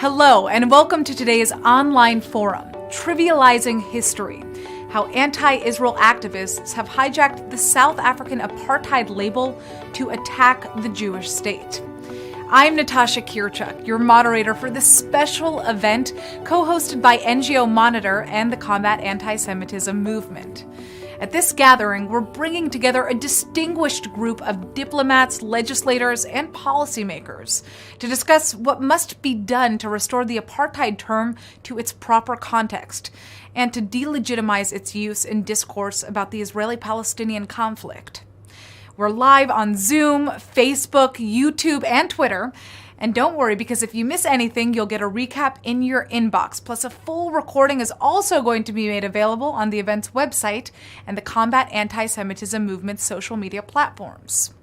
Hello, and welcome to today's online forum, Trivializing History, how anti-Israel activists have hijacked the South African apartheid label to attack the Jewish state. I'm Natasha Kirchuk, your moderator for this special event co-hosted by NGO Monitor and the Combat Antisemitism movement. At this gathering, we're bringing together a distinguished group of diplomats, legislators, and policymakers to discuss what must be done to restore the apartheid term to its proper context and to delegitimize its use in discourse about the Israeli-Palestinian conflict. We're live on Zoom, Facebook, YouTube, and Twitter. And don't worry, because if you miss anything, you'll get a recap in your inbox. Plus, a full recording is also going to be made available on the event's website and the Combat Antisemitism movement's social media platforms.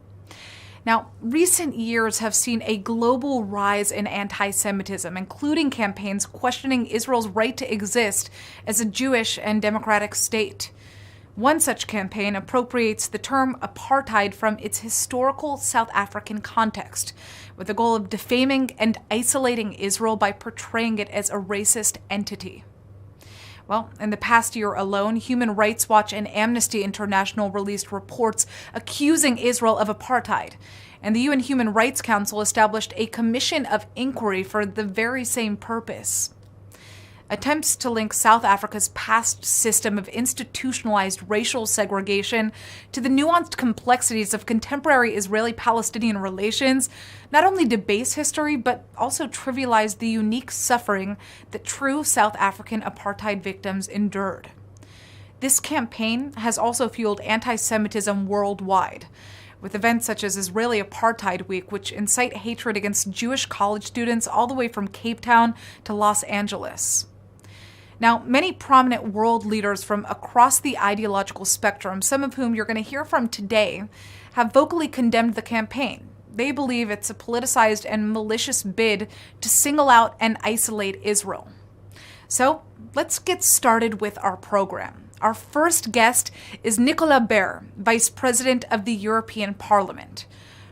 Now, recent years have seen a global rise in anti-Semitism, including campaigns questioning Israel's right to exist as a Jewish and democratic state. One such campaign appropriates the term apartheid from its historical South African context, with the goal of defaming and isolating Israel by portraying it as a racist entity. Well, in the past year alone, Human Rights Watch and Amnesty International released reports accusing Israel of apartheid, and the UN Human Rights Council established a commission of inquiry for the very same purpose. Attempts to link South Africa's past system of institutionalized racial segregation to the nuanced complexities of contemporary Israeli-Palestinian relations not only debase history, but also trivialize the unique suffering that true South African apartheid victims endured. This campaign has also fueled anti-Semitism worldwide, with events such as Israeli Apartheid Week, which incite hatred against Jewish college students all the way from Cape Town to Los Angeles. Now, many prominent world leaders from across the ideological spectrum, some of whom you're going to hear from today, have vocally condemned the campaign. They believe it's a politicized and malicious bid to single out and isolate Israel. So, let's get started with our program. Our first guest is Nicola Beer, Vice President of the European Parliament.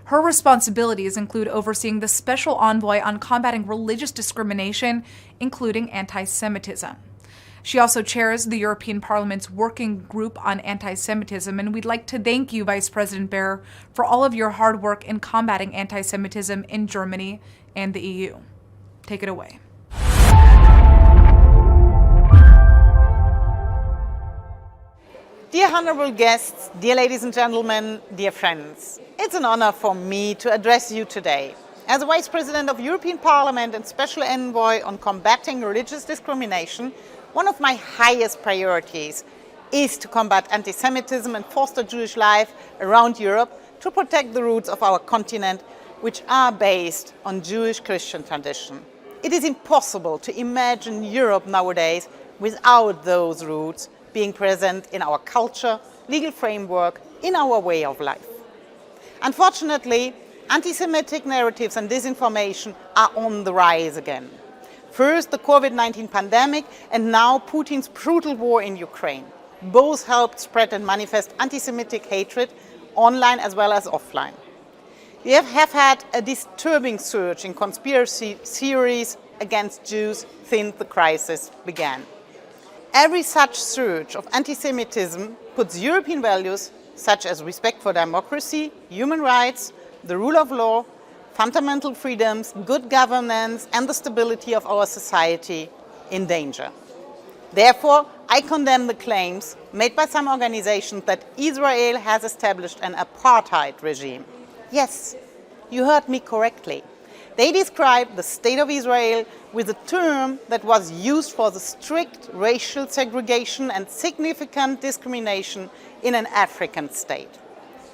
Her responsibilities include overseeing the Special Envoy on combating religious discrimination, including anti-Semitism. She also chairs the European Parliament's Working Group on Antisemitism, and we'd like to thank you, Vice President Beer, for all of your hard work in combating antisemitism in Germany and the EU. Take it away. Dear honorable guests, dear ladies and gentlemen, dear friends, it's an honor for me to address you today. As a Vice President of European Parliament and Special Envoy on combating religious discrimination, one of my highest priorities is to combat anti-Semitism and foster Jewish life around Europe to protect the roots of our continent, which are based on Jewish-Christian tradition. It is impossible to imagine Europe nowadays without those roots being present in our culture, legal framework, in our way of life. Unfortunately, anti-Semitic narratives and disinformation are on the rise again. First, the COVID-19 pandemic, and now Putin's brutal war in Ukraine. Both helped spread and manifest anti-Semitic hatred online as well as offline. We have had a disturbing surge in conspiracy theories against Jews since the crisis began. Every such surge of anti-Semitism puts European values such as respect for democracy, human rights, the rule of law, fundamental freedoms, good governance, and the stability of our society in danger. Therefore, I condemn the claims made by some organizations that Israel has established an apartheid regime. Yes, you heard me correctly. They describe the state of Israel with a term that was used for the strict racial segregation and significant discrimination in an African state.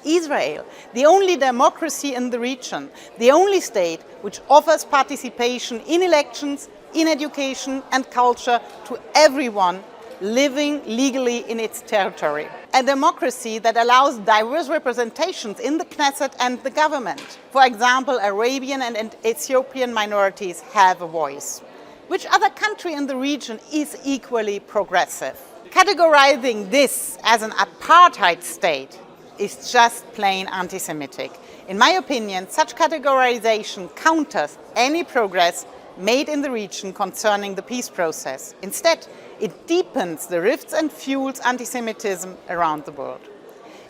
Israel, the only democracy in the region, the only state which offers participation in elections, in education and culture to everyone living legally in its territory. A democracy that allows diverse representations in the Knesset and the government. For example, Arabian and Ethiopian minorities have a voice. Which other country in the region is equally progressive? Categorizing this as an apartheid state is just plain anti-Semitic. In my opinion, such categorization counters any progress made in the region concerning the peace process. Instead, it deepens the rifts and fuels anti-Semitism around the world.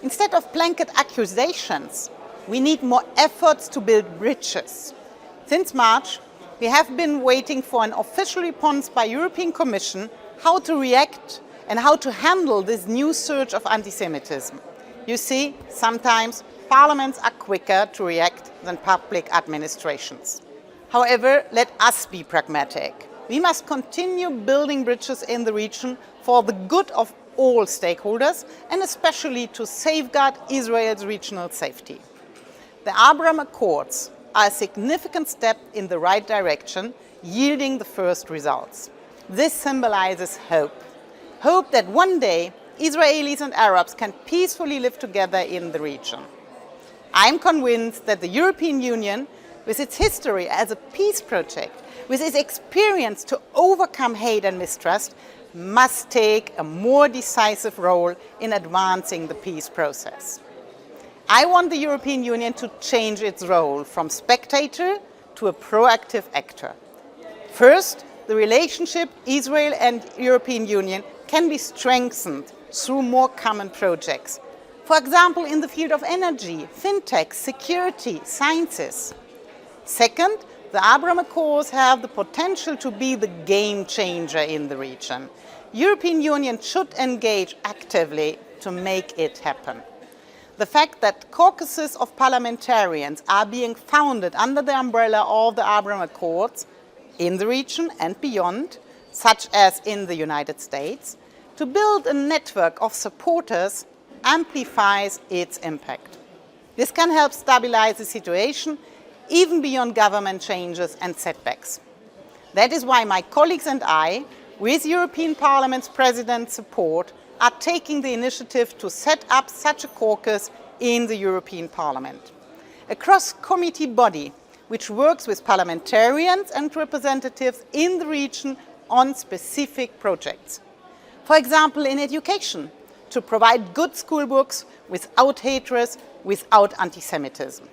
Instead of blanket accusations, we need more efforts to build bridges. Since March, we have been waiting for an official response by European Commission how to react and how to handle this new surge of anti-Semitism. You see, sometimes parliaments are quicker to react than public administrations. However, let us be pragmatic. We must continue building bridges in the region for the good of all stakeholders and especially to safeguard Israel's regional safety. The Abraham Accords are a significant step in the right direction, yielding the first results. This symbolizes hope. Hope that one day Israelis and Arabs can peacefully live together in the region. I'm convinced that the European Union, with its history as a peace project, with its experience to overcome hate and mistrust, must take a more decisive role in advancing the peace process. I want the European Union to change its role from spectator to a proactive actor. First, the relationship Israel and European Union can be strengthened through more common projects. For example, in the field of energy, fintech, security, sciences. Second, the Abraham Accords have the potential to be the game changer in the region. European Union should engage actively to make it happen. The fact that caucuses of parliamentarians are being founded under the umbrella of the Abraham Accords in the region and beyond, such as in the United States, to build a network of supporters amplifies its impact. This can help stabilize the situation even beyond government changes and setbacks. That is why my colleagues and I, with European Parliament's President's support, are taking the initiative to set up such a caucus in the European Parliament. A cross-committee body which works with parliamentarians and representatives in the region on specific projects. For example, in education, to provide good school books without hatred, without anti-Semitism.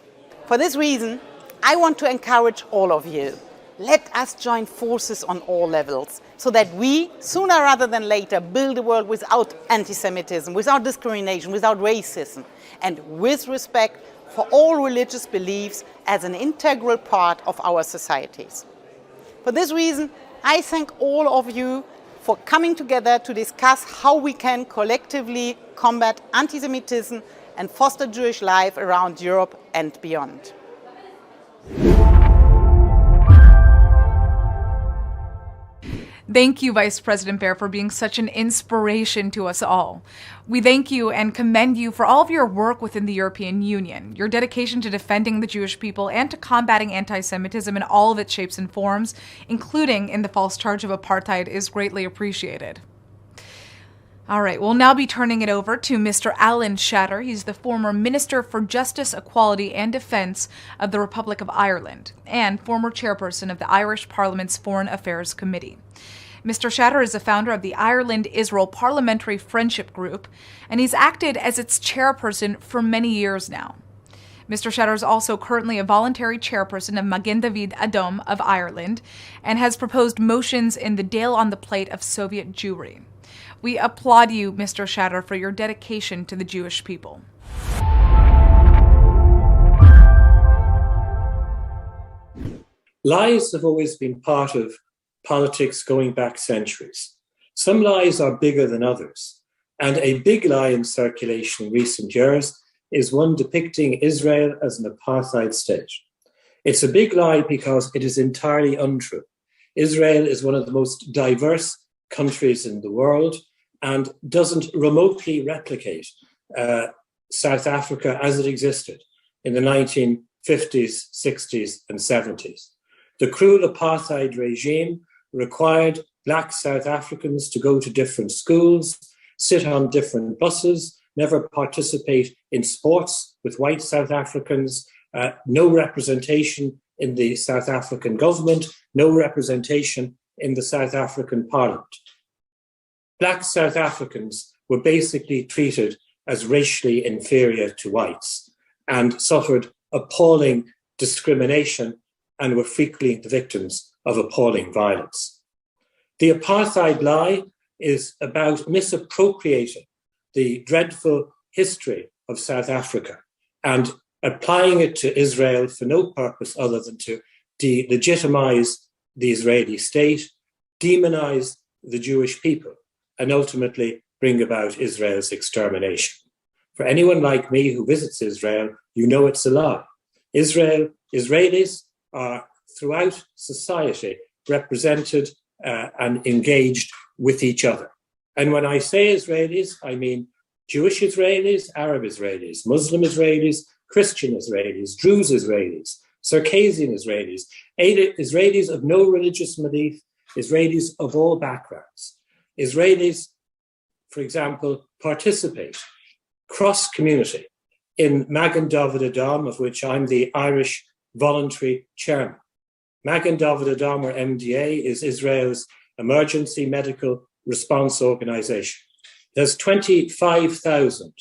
For this reason, I want to encourage all of you. Let us join forces on all levels so that we, sooner rather than later, build a world without anti-Semitism, without discrimination, without racism, and with respect for all religious beliefs as an integral part of our societies. For this reason, I thank all of you for coming together to discuss how we can collectively combat anti-Semitism and foster Jewish life around Europe and beyond. Thank you, Vice President Bear, for being such an inspiration to us all. We thank you and commend you for all of your work within the European Union. Your dedication to defending the Jewish people and to combating anti-Semitism in all of its shapes and forms, including in the false charge of apartheid, is greatly appreciated. All right, we'll now be turning it over to Mr. Alan Shatter. He's the former Minister for Justice, Equality and Defence of the Republic of Ireland and former chairperson of the Irish Parliament's Foreign Affairs Committee. Mr. Shatter is the founder of the Ireland-Israel Parliamentary Friendship Group, and he's acted as its chairperson for many years now. Mr. Shatter is also currently a voluntary chairperson of Magen David Adom of Ireland and has proposed motions in the Dale on the Plate of Soviet Jewry. We applaud you, Mr. Shatter, for your dedication to the Jewish people. Lies have always been part of politics going back centuries. Some lies are bigger than others, and a big lie in circulation in recent years is one depicting Israel as an apartheid state. It's a big lie because it is entirely untrue. Israel is one of the most diverse countries in the world and doesn't remotely replicate South Africa as it existed in the 1950s, 60s, and 70s. The cruel apartheid regime required Black South Africans to go to different schools, sit on different buses, never participate in sports with white South Africans, no representation in the South African government, no representation in the South African parliament. Black South Africans were basically treated as racially inferior to whites and suffered appalling discrimination and were frequently the victims of appalling violence. The apartheid lie is about misappropriating the dreadful history of South Africa and applying it to Israel for no purpose other than to delegitimize the Israeli state, demonize the Jewish people, and ultimately bring about Israel's extermination. For anyone like me who visits Israel, you know it's a lie. Israelis are throughout society represented and engaged with each other. And when I say Israelis, I mean Jewish Israelis, Arab Israelis, Muslim Israelis, Christian Israelis, Druze Israelis, Circassian Israelis, Israelis of no religious belief, Israelis of all backgrounds. Israelis, for example, participate cross-community in Magen David Adom, of which I'm the Irish voluntary chairman. Magen David Adom, or MDA, is Israel's emergency medical response organization. There's 25,000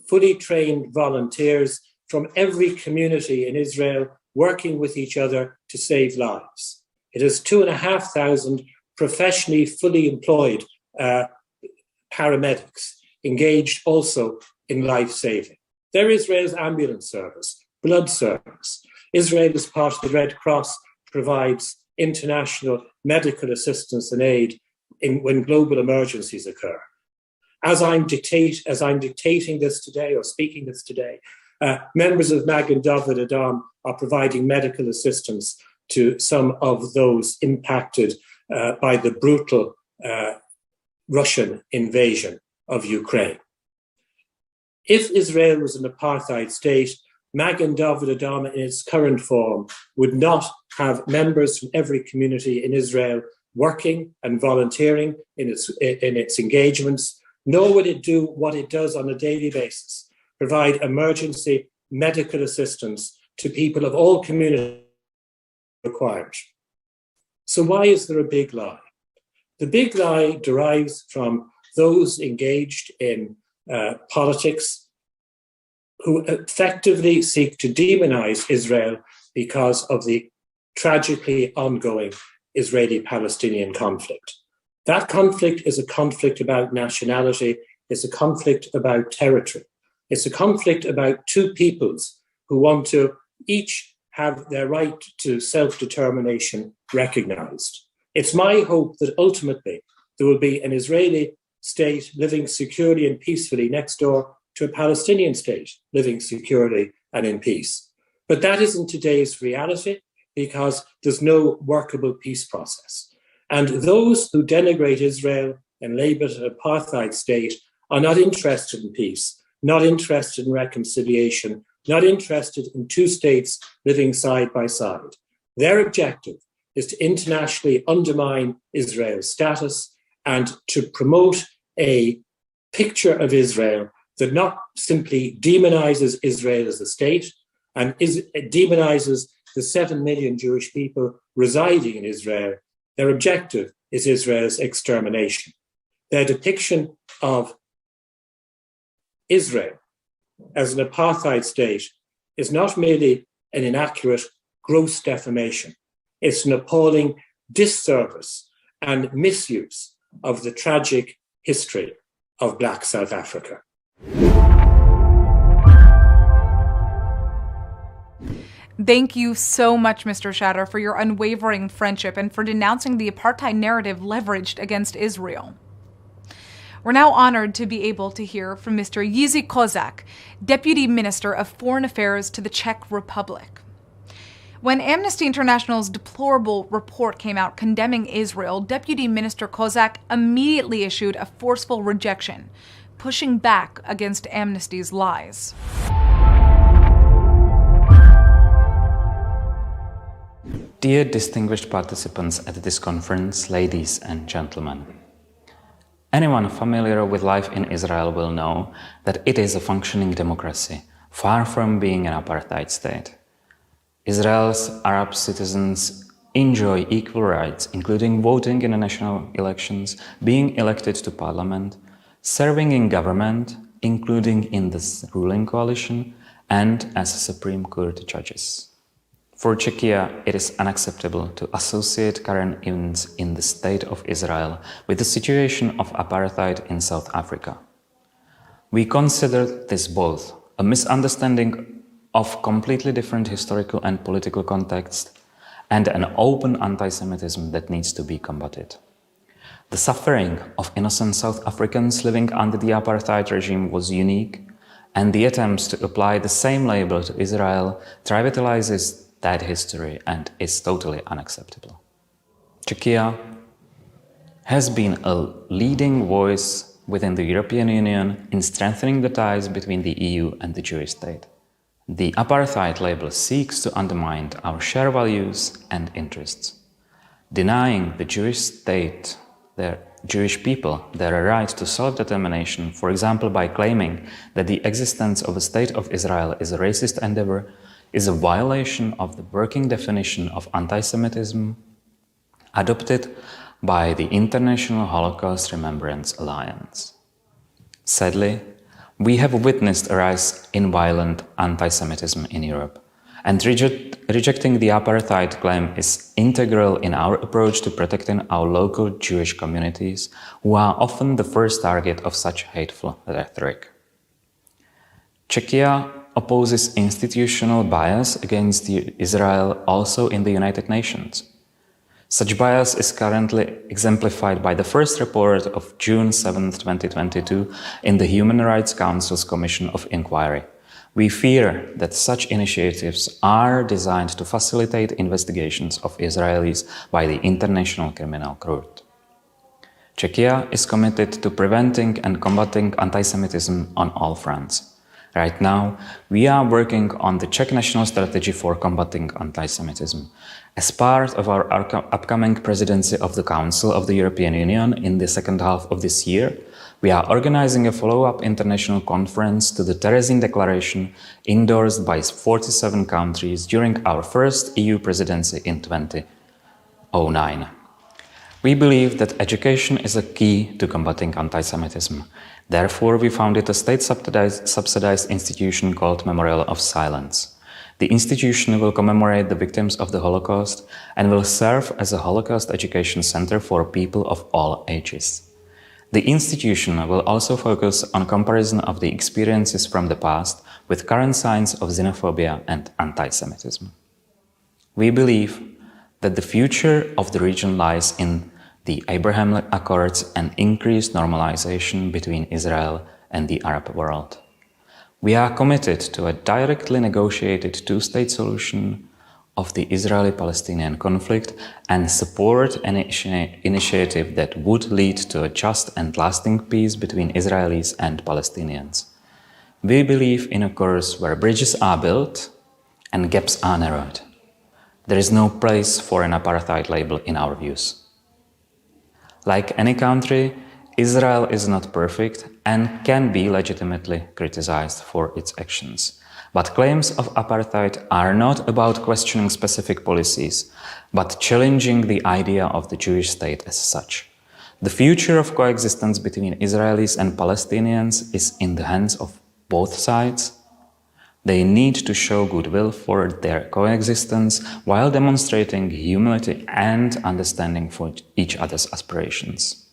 fully trained volunteers from every community in Israel working with each other to save lives. It has 2,500 professionally fully employed paramedics engaged also in life-saving. They're Israel's ambulance service, blood service. Israel, as part of the Red Cross, provides international medical assistance and aid when global emergencies occur. As I'm dictating this today or speaking this today, members of Magen David Adom are providing medical assistance to some of those impacted by the brutal Russian invasion of Ukraine. If Israel was an apartheid state, Magen David Adom in its current form would not have members from every community in Israel working and volunteering in its engagements, nor would it do what it does on a daily basis, provide emergency medical assistance to people of all communities required. So why is there a big lie? The big lie derives from those engaged in politics who effectively seek to demonize Israel because of the tragically ongoing Israeli-Palestinian conflict. That conflict is a conflict about nationality. It's a conflict about territory. It's a conflict about two peoples who want to each have their right to self-determination recognized. It's my hope that ultimately there will be an Israeli state living securely and peacefully next door to a Palestinian state living securely and in peace. But that isn't today's reality because there's no workable peace process. And those who denigrate Israel and label it an apartheid state are not interested in peace, not interested in reconciliation, not interested in two states living side by side. Their objective is to internationally undermine Israel's status and to promote a picture of Israel that not simply demonizes Israel as a state and demonizes the 7 million Jewish people residing in Israel. Their objective is Israel's extermination. Their depiction of Israel as an apartheid state is not merely an inaccurate, gross defamation. It's an appalling disservice and misuse of the tragic history of Black South Africa. Thank you so much, Mr. Shatter, for your unwavering friendship and for denouncing the apartheid narrative leveraged against Israel. We're now honored to be able to hear from Mr. Jiří Kozák, Deputy Minister of Foreign Affairs to the Czech Republic. When Amnesty International's deplorable report came out condemning Israel, Deputy Minister Kozák immediately issued a forceful rejection, pushing back against Amnesty's lies. Dear distinguished participants at this conference, ladies and gentlemen. Anyone familiar with life in Israel will know that it is a functioning democracy, far from being an apartheid state. Israel's Arab citizens enjoy equal rights, including voting in the national elections, being elected to parliament, serving in government, including in the ruling coalition, and as Supreme Court judges. For Czechia, it is unacceptable to associate current events in the State of Israel with the situation of apartheid in South Africa. We consider this both a misunderstanding of completely different historical and political context and an open anti-Semitism that needs to be combated. The suffering of innocent South Africans living under the apartheid regime was unique, and the attempts to apply the same label to Israel trivializes that history and is totally unacceptable. Czechia has been a leading voice within the European Union in strengthening the ties between the EU and the Jewish state. The apartheid label seeks to undermine our shared values and interests, denying the Jewish state, their Jewish people, their right to self-determination, for example by claiming that the existence of a state of Israel is a racist endeavor, is a violation of the working definition of anti-Semitism adopted by the International Holocaust Remembrance Alliance. Sadly, we have witnessed a rise in violent anti-Semitism in Europe, and rejecting the apartheid claim is integral in our approach to protecting our local Jewish communities, who are often the first target of such hateful rhetoric. Czechia opposes institutional bias against Israel also in the United Nations. Such bias is currently exemplified by the first report of June 7, 2022 in the Human Rights Council's Commission of Inquiry. We fear that such initiatives are designed to facilitate investigations of Israelis by the International Criminal Court. Czechia is committed to preventing and combating anti-Semitism on all fronts. Right now, we are working on the Czech national strategy for combating anti-Semitism. As part of our upcoming presidency of the Council of the European Union in the second half of this year, we are organizing a follow-up international conference to the Terezin Declaration endorsed by 47 countries during our first EU presidency in 2009. We believe that education is a key to combating anti-Semitism. Therefore, we founded a state-subsidized institution called Memorial of Silence. The institution will commemorate the victims of the Holocaust and will serve as a Holocaust education center for people of all ages. The institution will also focus on comparison of the experiences from the past with current signs of xenophobia and anti-Semitism. We believe that the future of the region lies in the Abraham Accords and increased normalization between Israel and the Arab world. We are committed to a directly negotiated two-state solution of the Israeli-Palestinian conflict and support an initiative that would lead to a just and lasting peace between Israelis and Palestinians. We believe in a course where bridges are built and gaps are narrowed. There is no place for an apartheid label in our views. Like any country, Israel is not perfect and can be legitimately criticized for its actions. But claims of apartheid are not about questioning specific policies, but challenging the idea of the Jewish state as such. The future of coexistence between Israelis and Palestinians is in the hands of both sides. They need to show goodwill for their coexistence while demonstrating humility and understanding for each other's aspirations.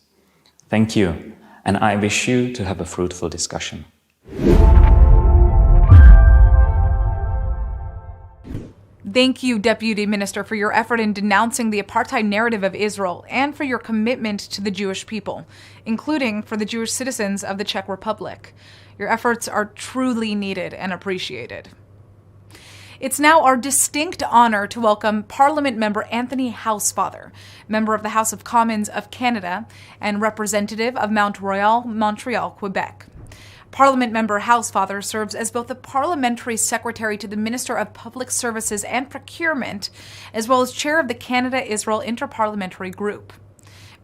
Thank you, and I wish you to have a fruitful discussion. Thank you, Deputy Minister, for your effort in denouncing the apartheid narrative of Israel and for your commitment to the Jewish people, including for the Jewish citizens of the Czech Republic. Your efforts are truly needed and appreciated. It's now our distinct honor to welcome Parliament member Anthony Housefather, member of the House of Commons of Canada and representative of Mount Royal, Montreal, Quebec. Parliament member Housefather serves as both the parliamentary secretary to the Minister of Public Services and Procurement, as well as chair of the Canada-Israel Interparliamentary Group.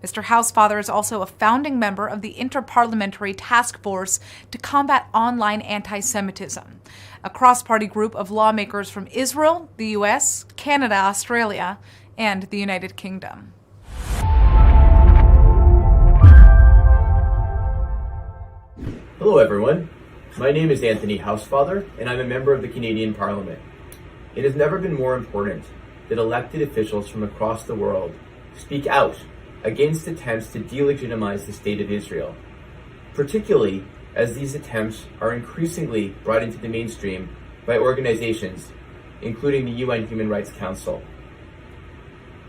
Mr. Housefather is also a founding member of the Interparliamentary Task Force to Combat Online Anti-Semitism, a cross-party group of lawmakers from Israel, the US, Canada, Australia, and the United Kingdom. Hello everyone, my name is Anthony Housefather and I'm a member of the Canadian Parliament. It has never been more important that elected officials from across the world speak out against attempts to delegitimize the State of Israel, particularly as these attempts are increasingly brought into the mainstream by organizations, including the UN Human Rights Council.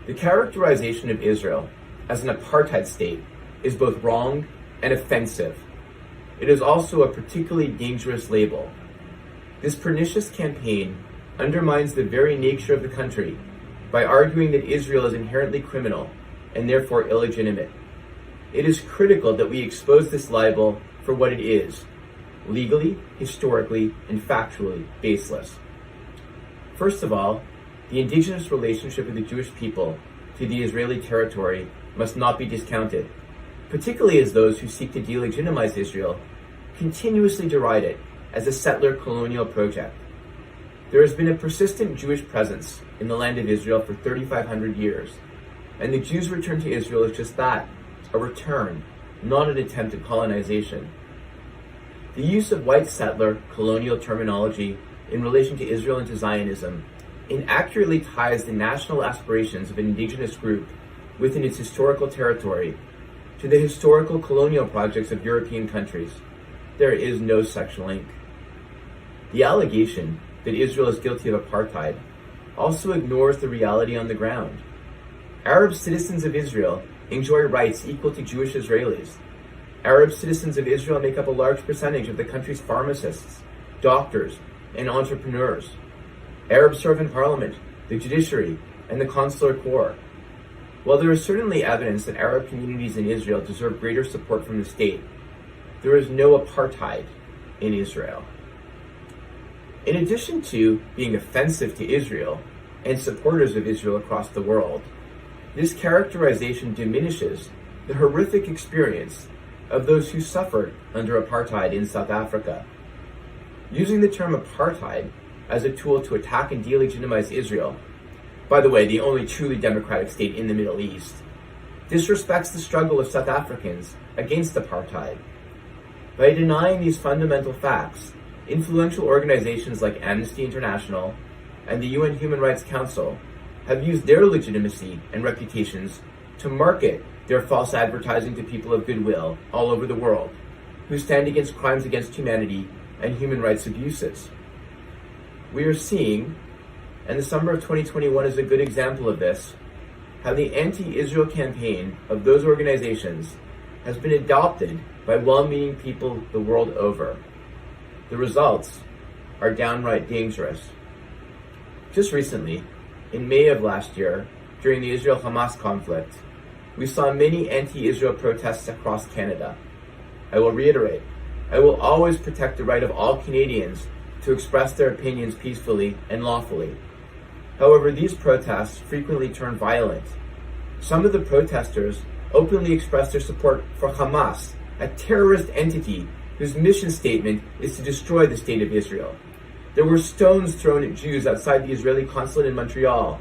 The characterization of Israel as an apartheid state is both wrong and offensive. It is also a particularly dangerous label. This pernicious campaign undermines the very nature of the country by arguing that Israel is inherently criminal and therefore illegitimate. It is critical that we expose this libel for what it is, legally, historically, and factually baseless. First of all, the indigenous relationship of the Jewish people to the Israeli territory must not be discounted, particularly as those who seek to delegitimize Israel continuously deride it as a settler colonial project. There has been a persistent Jewish presence in the land of Israel for 3,500 years, and the Jews' return to Israel is just that, a return, not an attempt at colonization. The use of white settler colonial terminology in relation to Israel and to Zionism inaccurately ties the national aspirations of an indigenous group within its historical territory to the historical colonial projects of European countries. There is no such link. The allegation that Israel is guilty of apartheid also ignores the reality on the ground. Arab citizens of Israel enjoy rights equal to Jewish Israelis. Arab citizens of Israel make up a large percentage of the country's pharmacists, doctors, and entrepreneurs. Arabs serve in parliament, the judiciary, and the consular corps. While there is certainly evidence that Arab communities in Israel deserve greater support from the state, there is no apartheid in Israel. In addition to being offensive to Israel and supporters of Israel across the world, this characterization diminishes the horrific experience of those who suffered under apartheid in South Africa. Using the term apartheid as a tool to attack and delegitimize Israel, by the way, the only truly democratic state in the Middle East, disrespects the struggle of South Africans against apartheid. By denying these fundamental facts, influential organizations like Amnesty International and the UN Human Rights Council have used their legitimacy and reputations to market their false advertising to people of goodwill all over the world who stand against crimes against humanity and human rights abuses. We are seeing, and the summer of 2021 is a good example of this, how the anti-Israel campaign of those organizations has been adopted by well-meaning people the world over. The results are downright dangerous. Just recently, in May of last year, during the Israel-Hamas conflict, we saw many anti-Israel protests across Canada. I will reiterate, I will always protect the right of all Canadians to express their opinions peacefully and lawfully. However, these protests frequently turn violent. Some of the protesters openly expressed their support for Hamas, a terrorist entity whose mission statement is to destroy the state of Israel. There were stones thrown at Jews outside the Israeli consulate in Montreal,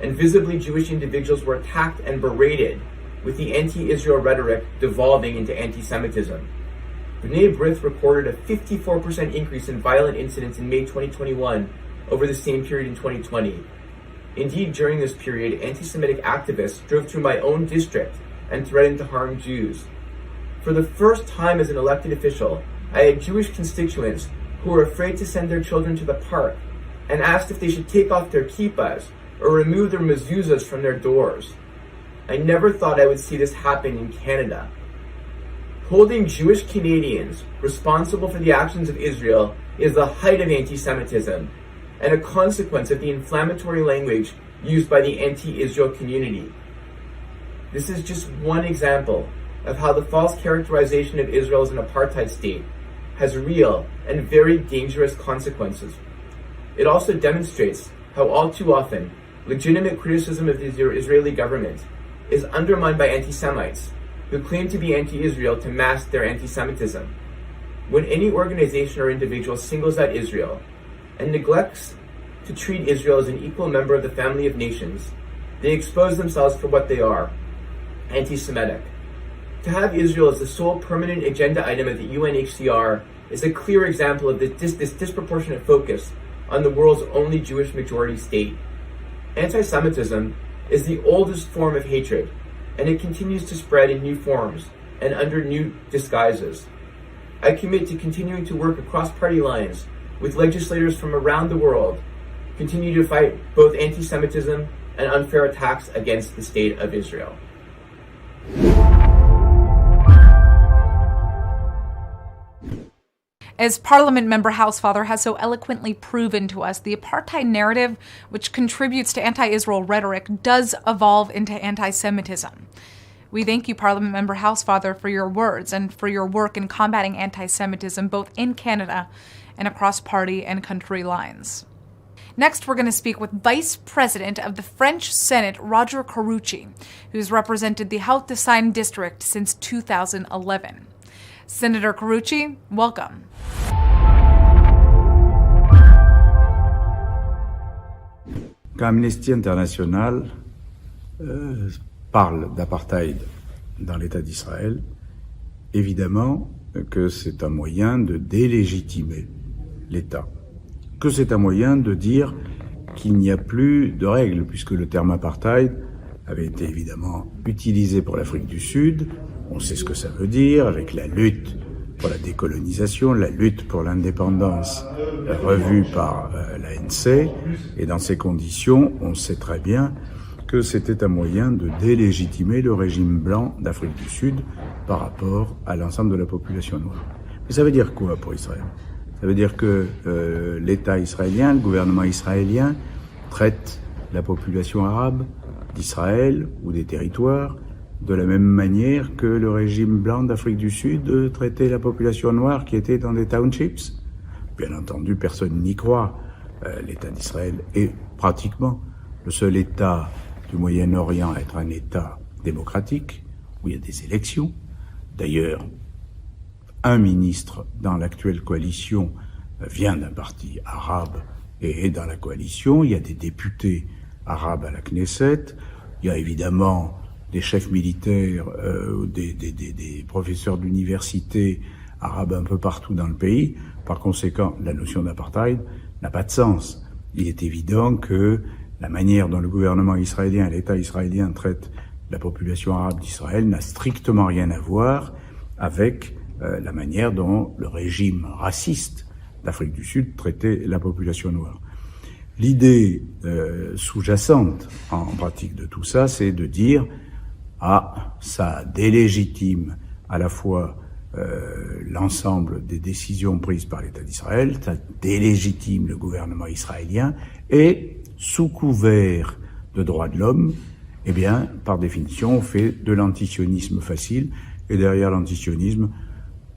and visibly Jewish individuals were attacked and berated, with the anti-Israel rhetoric devolving into anti-Semitism. B'nai B'rith recorded a 54% increase in violent incidents in May 2021 over the same period in 2020. Indeed, during this period, anti-Semitic activists drove through my own district and threatened to harm Jews. For the first time as an elected official, I had Jewish constituents who were afraid to send their children to the park and asked if they should take off their kippahs or remove their mezuzahs from their doors. I never thought I would see this happen in Canada. Holding Jewish Canadians responsible for the actions of Israel is the height of anti-Semitism and a consequence of the inflammatory language used by the anti-Israel community. This is just one example of how the false characterization of Israel as an apartheid state has real and very dangerous consequences. It also demonstrates how all too often legitimate criticism of the Israeli government is undermined by anti-Semites who claim to be anti-Israel to mask their anti-Semitism. When any organization or individual singles out Israel and neglects to treat Israel as an equal member of the family of nations, they expose themselves for what they are, anti-Semitic. To have Israel as the sole permanent agenda item at the UNHCR is a clear example of this disproportionate focus on the world's only Jewish majority state. Antisemitism is the oldest form of hatred, and it continues to spread in new forms and under new disguises. I commit to continuing to work across party lines with legislators from around the world, continue to fight both anti-Semitism and unfair attacks against the state of Israel. As Parliament member Housefather has so eloquently proven to us, the apartheid narrative, which contributes to anti-Israel rhetoric, does evolve into anti-Semitism. We thank you, Parliament member Housefather, for your words and for your work in combating anti-Semitism both in Canada and across party and country lines. Next, we're going to speak with Vice President of the French Senate, Roger Carucci, who's represented the Haute-Seine district since 2011. Senator Carucci, welcome. Quand Amnesty International parle d'apartheid dans l'État d'Israël, évidemment que c'est un moyen de délégitimer l'État, que c'est un moyen de dire qu'il n'y a plus de règles, puisque le terme apartheid avait été évidemment utilisé pour l'Afrique du Sud. On sait ce que ça veut dire, avec la lutte pour la décolonisation, la lutte pour l'indépendance revue par l'ANC. Et dans ces conditions, on sait très bien que c'était un moyen de délégitimer le régime blanc d'Afrique du Sud par rapport à l'ensemble de la population noire. Mais ça veut dire quoi pour Israël? Ça veut dire que l'État israélien, le gouvernement israélien, traite la population arabe d'Israël ou des territoires de la même manière que le régime blanc d'Afrique du Sud traitait la population noire qui était dans des townships. Bien entendu, personne n'y croit. L'État d'Israël est pratiquement le seul État du Moyen-Orient à être un État démocratique, où il y a des élections. D'ailleurs, un ministre dans l'actuelle coalition vient d'un parti arabe et est dans la coalition. Il y a des députés arabes à la Knesset. Il y a évidemment des chefs militaires, des professeurs d'université arabes un peu partout dans le pays. Par conséquent, la notion d'apartheid n'a pas de sens. Il est évident que la manière dont le gouvernement israélien et l'État israélien traitent la population arabe d'Israël n'a strictement rien à voir avec la manière dont le régime raciste d'Afrique du Sud traitait la population noire. L'idée sous-jacente en pratique de tout ça, c'est de dire ça délégitime à la fois l'ensemble des décisions prises par l'État d'Israël, ça délégitime le gouvernement israélien et, sous couvert de droits de l'homme, eh bien, par définition, on fait de l'antisionisme facile et derrière l'antisionisme,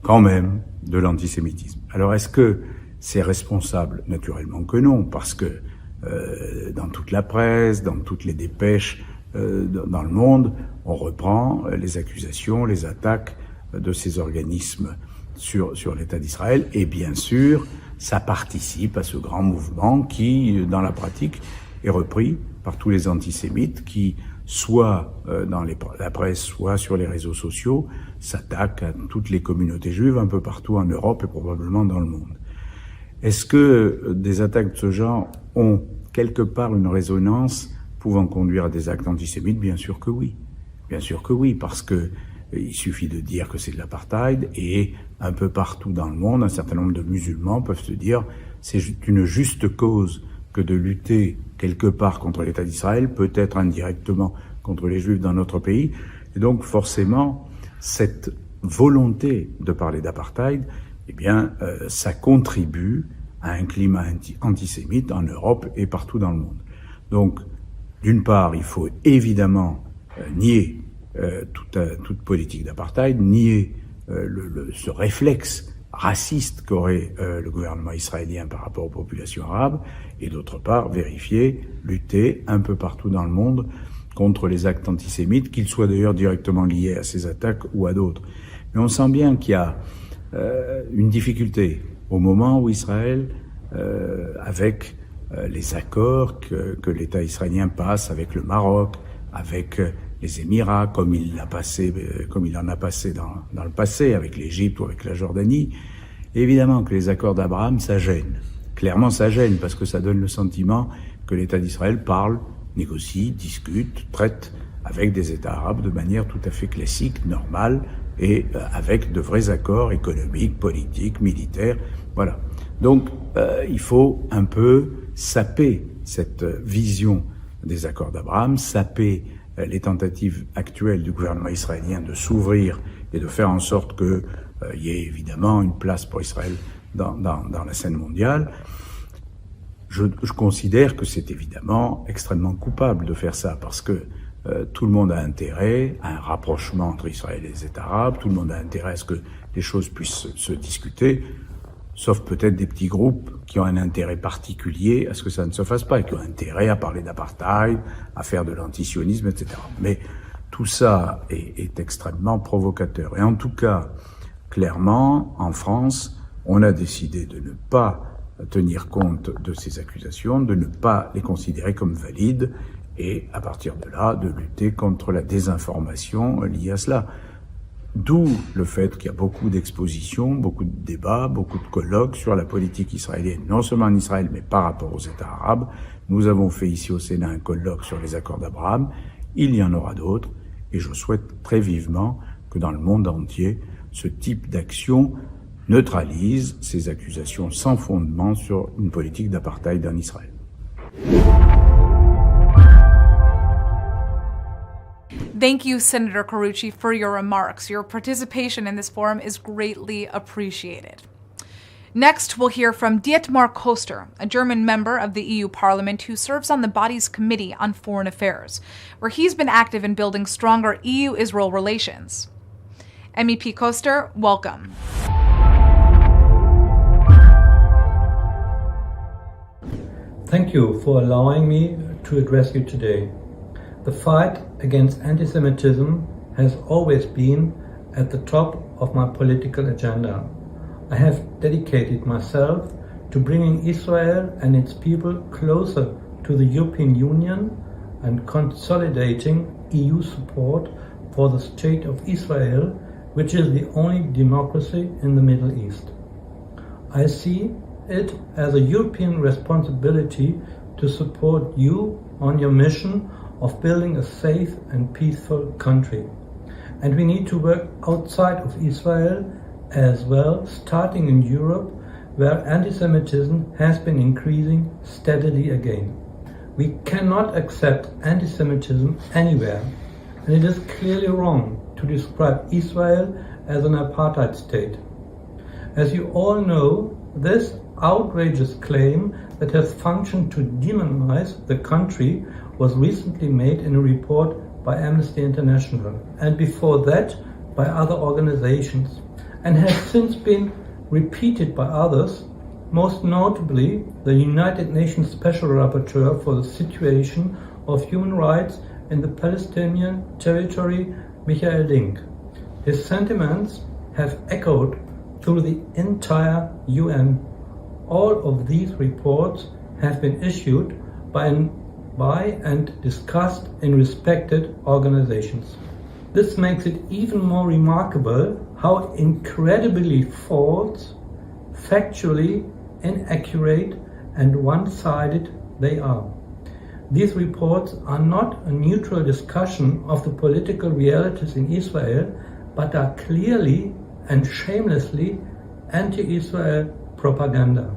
quand même, de l'antisémitisme. Alors, est-ce que c'est responsable? Naturellement que non, parce que dans toute la presse, dans toutes les dépêches dans le monde, on reprend les accusations, les attaques de ces organismes sur l'État d'Israël. Et bien sûr, ça participe à ce grand mouvement qui, dans la pratique, est repris par tous les antisémites qui, soit dans la presse, soit sur les réseaux sociaux, s'attaquent à toutes les communautés juives un peu partout en Europe et probablement dans le monde. Est-ce que des attaques de ce genre ont quelque part une résonance pouvant conduire à des actes antisémites? Bien sûr que oui. Bien sûr que oui, parce que il suffit de dire que c'est de l'apartheid et un peu partout dans le monde, un certain nombre de musulmans peuvent se dire c'est une juste cause que de lutter quelque part contre l'État d'Israël, peut-être indirectement contre les Juifs dans notre pays. Et donc forcément, cette volonté de parler d'apartheid, eh bien, ça contribue à un climat antisémite en Europe et partout dans le monde. Donc, d'une part, il faut évidemment nier toute politique d'apartheid, nier ce réflexe raciste qu'aurait le gouvernement israélien par rapport aux populations arabes, et d'autre part, vérifier, lutter un peu partout dans le monde contre les actes antisémites, qu'ils soient d'ailleurs directement liés à ces attaques ou à d'autres. Mais on sent bien qu'il y a une difficulté au moment où Israël, avec les accords que l'État israélien passe avec le Maroc, avec les Émirats, comme il en a passé dans le passé avec l'Égypte ou avec la Jordanie, évidemment que les accords d'Abraham, ça gêne. clairement ça gêne, parce que ça donne le sentiment que l'État d'Israël parle, négocie, discute, traite avec des États arabes de manière tout à fait classique, normale, et avec de vrais accords économiques, politiques, militaires, voilà. Donc, il faut un peu saper cette vision des accords d'Abraham, saper les tentatives actuelles du gouvernement israélien de s'ouvrir et de faire en sorte qu'il y ait évidemment une place pour Israël dans la scène mondiale. Je considère que c'est évidemment extrêmement coupable de faire ça, parce que tout le monde a intérêt à un rapprochement entre Israël et les États arabes, tout le monde a intérêt à ce que les choses puissent se discuter, sauf peut-être des petits groupes qui ont un intérêt particulier à ce que ça ne se fasse pas, et qui ont intérêt à parler d'apartheid, à faire de l'antisionisme, etc. Mais tout ça est extrêmement provocateur. Et en tout cas, clairement, en France, on a décidé de ne pas tenir compte de ces accusations, de ne pas les considérer comme valides, et à partir de là, de lutter contre la désinformation liée à cela. D'où le fait qu'il y a beaucoup d'expositions, beaucoup de débats, beaucoup de colloques sur la politique israélienne, non seulement en Israël, mais par rapport aux États arabes. Nous avons fait ici au Sénat un colloque sur les accords d'Abraham. Il y en aura d'autres, et je souhaite très vivement que dans le monde entier, ce type d'action neutralise ces accusations sans fondement sur une politique d'apartheid en Israël. Thank you, Senator Carucci, for your remarks. Your participation in this forum is greatly appreciated. Next, we'll hear from Dietmar Koester, a German member of the EU Parliament who serves on the body's Committee on Foreign Affairs, where he's been active in building stronger EU-Israel relations. MEP Koester, welcome. Thank you for allowing me to address you today. The fight against anti-Semitism has always been at the top of my political agenda. I have dedicated myself to bringing Israel and its people closer to the European Union and consolidating EU support for the State of Israel, which is the only democracy in the Middle East. I see it as a European responsibility to support you on your mission of building a safe and peaceful country. And we need to work outside of Israel as well, starting in Europe, where anti-Semitism has been increasing steadily again. We cannot accept anti-Semitism anywhere, and it is clearly wrong to describe Israel as an apartheid state. As you all know, this outrageous claim that has functioned to demonize the country was recently made in a report by Amnesty International, and before that by other organizations, and has since been repeated by others, most notably the United Nations Special Rapporteur for the situation of human rights in the Palestinian Territory, Michael Link. His sentiments have echoed through the entire UN. All of these reports have been issued by and discussed in respected organizations. This makes it even more remarkable how incredibly false, factually inaccurate, and one-sided they are. These reports are not a neutral discussion of the political realities in Israel, but are clearly and shamelessly anti-Israel propaganda.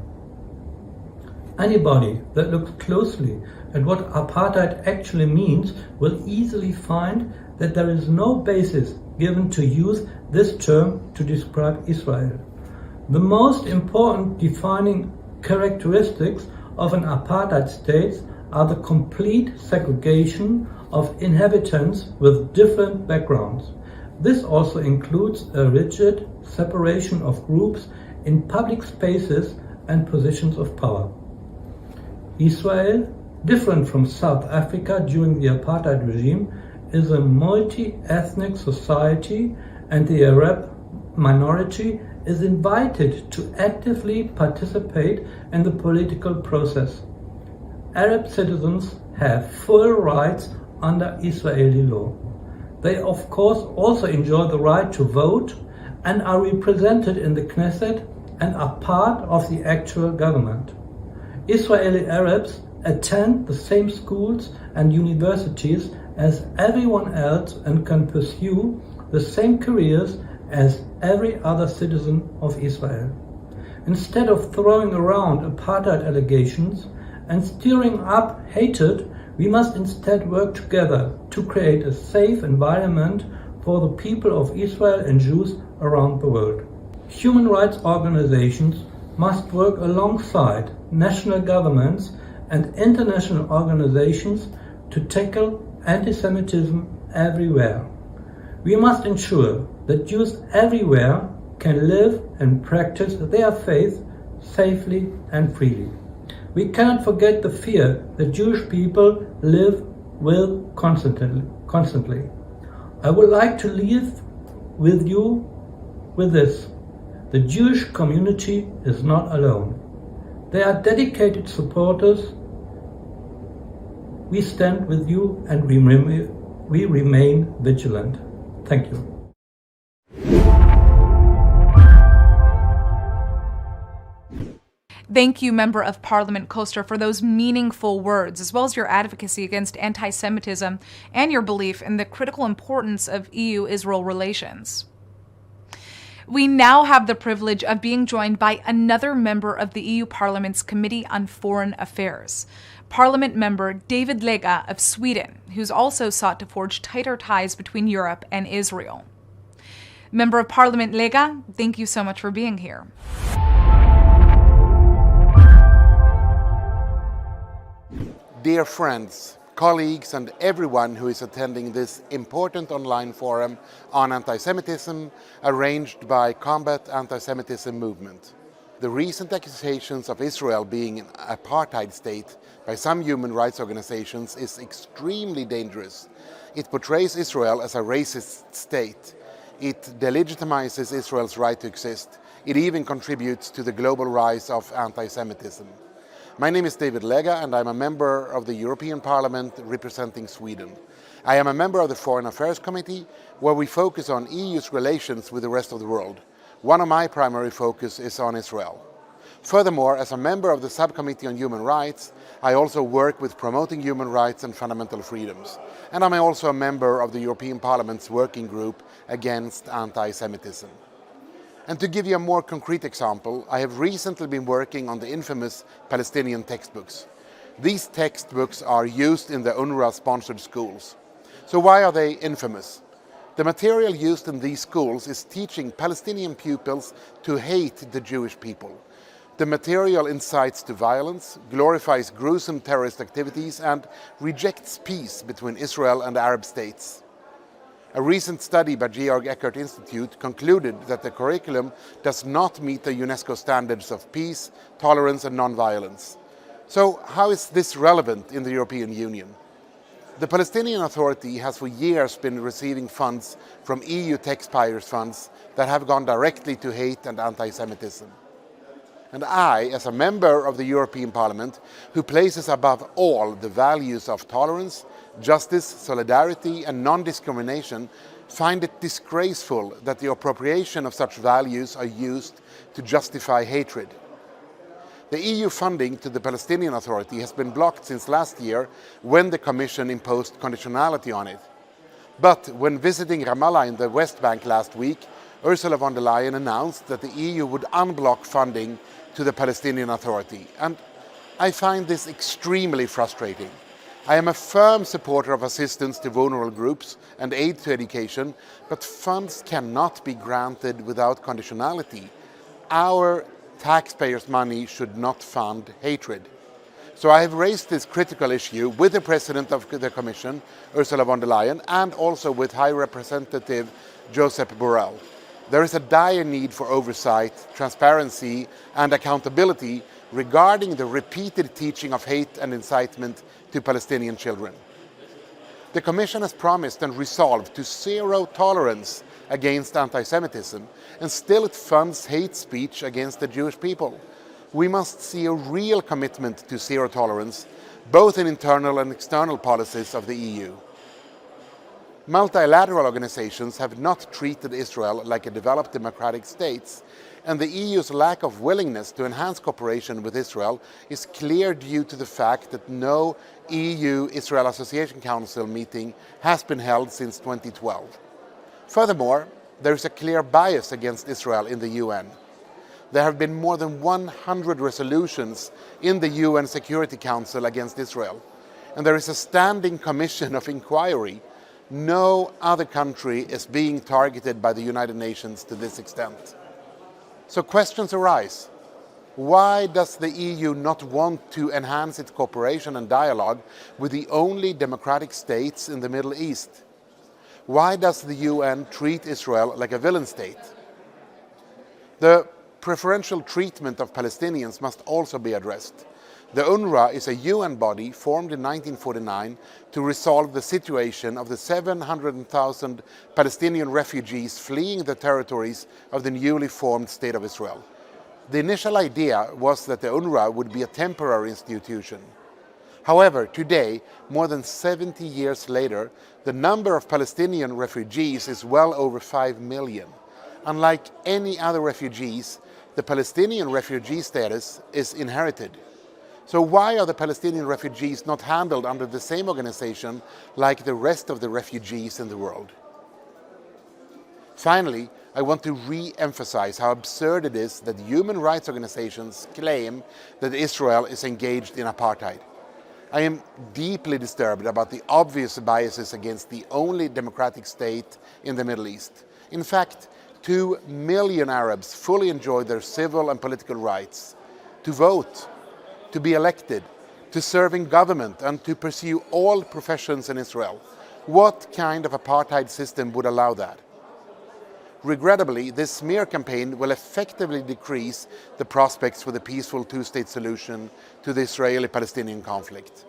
Anybody that looks closely at what apartheid actually means will easily find that there is no basis given to use this term to describe Israel. The most important defining characteristics of an apartheid state are the complete segregation of inhabitants with different backgrounds. This also includes a rigid separation of groups in public spaces and positions of power. Israel, different from South Africa during the apartheid regime, is a multi-ethnic society, and the Arab minority is invited to actively participate in the political process. Arab citizens have full rights under Israeli law. They of course also enjoy the right to vote and are represented in the Knesset and are part of the actual government. Israeli Arabs attend the same schools and universities as everyone else and can pursue the same careers as every other citizen of Israel. Instead of throwing around apartheid allegations and stirring up hatred, we must instead work together to create a safe environment for the people of Israel and Jews around the world. Human rights organizations must work alongside national governments and international organizations to tackle anti-Semitism everywhere. We must ensure that Jews everywhere can live and practice their faith safely and freely. We cannot forget the fear that Jewish people live with constantly. I would like to leave with you with this. The Jewish community is not alone. They are dedicated supporters. We stand with you and we remain vigilant. Thank you. Thank you, Member of Parliament Koster, for those meaningful words, as well as your advocacy against anti-Semitism and your belief in the critical importance of EU-Israel relations. We now have the privilege of being joined by another member of the EU Parliament's Committee on Foreign Affairs, Parliament member David Lega of Sweden, who's also sought to forge tighter ties between Europe and Israel. Member of Parliament Lega, thank you so much for being here. Dear friends, colleagues, and everyone who is attending this important online forum on anti-Semitism arranged by Combat Anti-Semitism Movement. The recent accusations of Israel being an apartheid state by some human rights organizations is extremely dangerous. It portrays Israel as a racist state. It delegitimizes Israel's right to exist. It even contributes to the global rise of anti-Semitism. My name is David Lega and I'm a member of the European Parliament representing Sweden. I am a member of the Foreign Affairs Committee, where we focus on EU's relations with the rest of the world. One of my primary focus is on Israel. Furthermore, as a member of the Subcommittee on Human Rights, I also work with promoting human rights and fundamental freedoms. And I'm also a member of the European Parliament's working group against anti-Semitism. And to give you a more concrete example, I have recently been working on the infamous Palestinian textbooks. These textbooks are used in the UNRWA-sponsored schools. So why are they infamous? The material used in these schools is teaching Palestinian pupils to hate the Jewish people. The material incites to violence, glorifies gruesome terrorist activities, and rejects peace between Israel and Arab states. A recent study by Georg Eckert Institute concluded that the curriculum does not meet the UNESCO standards of peace, tolerance and non-violence. So how is this relevant in the European Union? The Palestinian Authority has for years been receiving funds from EU taxpayers' funds that have gone directly to hate and anti-Semitism. And I, as a member of the European Parliament, who places above all the values of tolerance, justice, solidarity and non-discrimination, find it disgraceful that the appropriation of such values are used to justify hatred. The EU funding to the Palestinian Authority has been blocked since last year, when the Commission imposed conditionality on it. But when visiting Ramallah in the West Bank last week, Ursula von der Leyen announced that the EU would unblock funding to the Palestinian Authority. And I find this extremely frustrating. I am a firm supporter of assistance to vulnerable groups and aid to education, but funds cannot be granted without conditionality. Our taxpayers' money should not fund hatred. So I have raised this critical issue with the President of the Commission, Ursula von der Leyen, and also with High Representative Josep Borrell. There is a dire need for oversight, transparency and accountability regarding the repeated teaching of hate and incitement to Palestinian children. The Commission has promised and resolved to zero tolerance against anti-Semitism, and still it funds hate speech against the Jewish people. We must see a real commitment to zero tolerance, both in internal and external policies of the EU. Multilateral organizations have not treated Israel like a developed democratic state, and the EU's lack of willingness to enhance cooperation with Israel is clear due to the fact that no EU-Israel Association Council meeting has been held since 2012. Furthermore, there is a clear bias against Israel in the UN. There have been more than 100 resolutions in the UN Security Council against Israel, and there is a standing commission of inquiry. No other country is being targeted by the United Nations to this extent. So questions arise. Why does the EU not want to enhance its cooperation and dialogue with the only democratic states in the Middle East? Why does the UN treat Israel like a villain state? The preferential treatment of Palestinians must also be addressed. The UNRWA is a UN body formed in 1949 to resolve the situation of the 700,000 Palestinian refugees fleeing the territories of the newly formed State of Israel. The initial idea was that the UNRWA would be a temporary institution. However, today, more than 70 years later, the number of Palestinian refugees is well over 5 million. Unlike any other refugees, the Palestinian refugee status is inherited. So why are the Palestinian refugees not handled under the same organization like the rest of the refugees in the world? Finally, I want to re-emphasize how absurd it is that human rights organizations claim that Israel is engaged in apartheid. I am deeply disturbed about the obvious biases against the only democratic state in the Middle East. In fact, 2 million Arabs fully enjoy their civil and political rights to vote, to be elected, to serve in government, and to pursue all professions in Israel. What kind of apartheid system would allow that? Regrettably, this smear campaign will effectively decrease the prospects for the peaceful two-state solution to the Israeli-Palestinian conflict.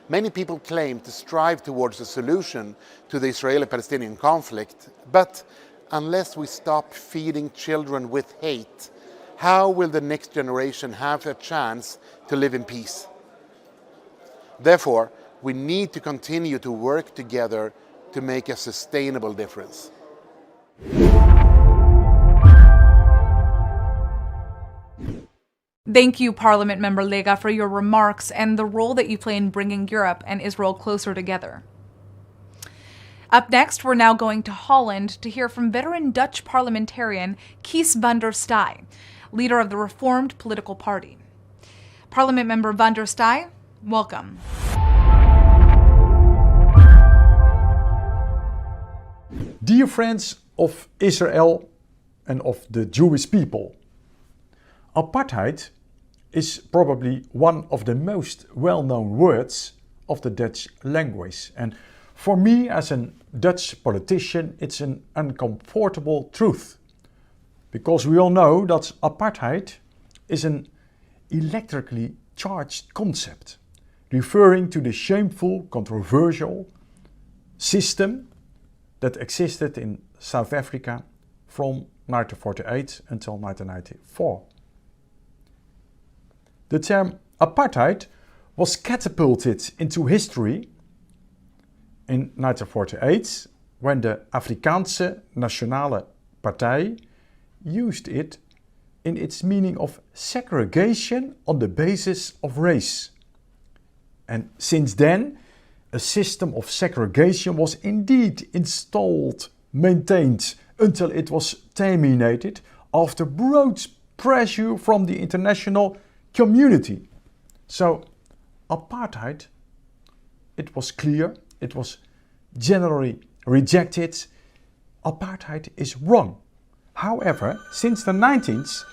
Many people claim to strive towards a solution to the Israeli-Palestinian conflict, but unless we stop feeding children with hate, how will the next generation have a chance to live in peace? Therefore, we need to continue to work together to make a sustainable difference. Thank you, Parliament Member Lega, for your remarks and the role that you play in bringing Europe and Israel closer together. Up next, we're now going to Holland to hear from veteran Dutch parliamentarian Kies van der Staaij, leader of the Reformed Political Party. Parliament Member van der Staaij, welcome. Dear friends of Israel and of the Jewish people, apartheid is probably one of the most well-known words of the Dutch language. And for me, as a Dutch politician, it's an uncomfortable truth. Because we all know that apartheid is an electrically charged concept, referring to the shameful, controversial system that existed in South Africa from 1948 until 1994. The term apartheid was catapulted into history in 1948 when the Afrikaanse Nationale Partij used it in its meaning of segregation on the basis of race. And since then, a system of segregation was indeed installed, maintained, until it was terminated after broad pressure from the international community. So, apartheid, it was clear, it was generally rejected. Apartheid is wrong. However, since the 1990s,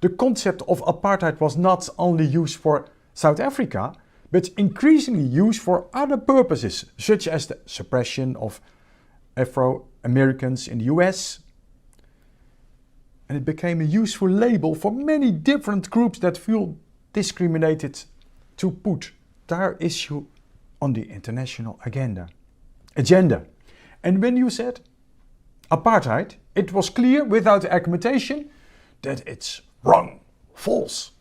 the concept of apartheid was not only used for South Africa, but increasingly used for other purposes, such as the suppression of Afro-Americans in the US. And it became a useful label for many different groups that feel discriminated to put their issue on the international agenda. And when you said apartheid, it was clear without argumentation that it's wrong, false.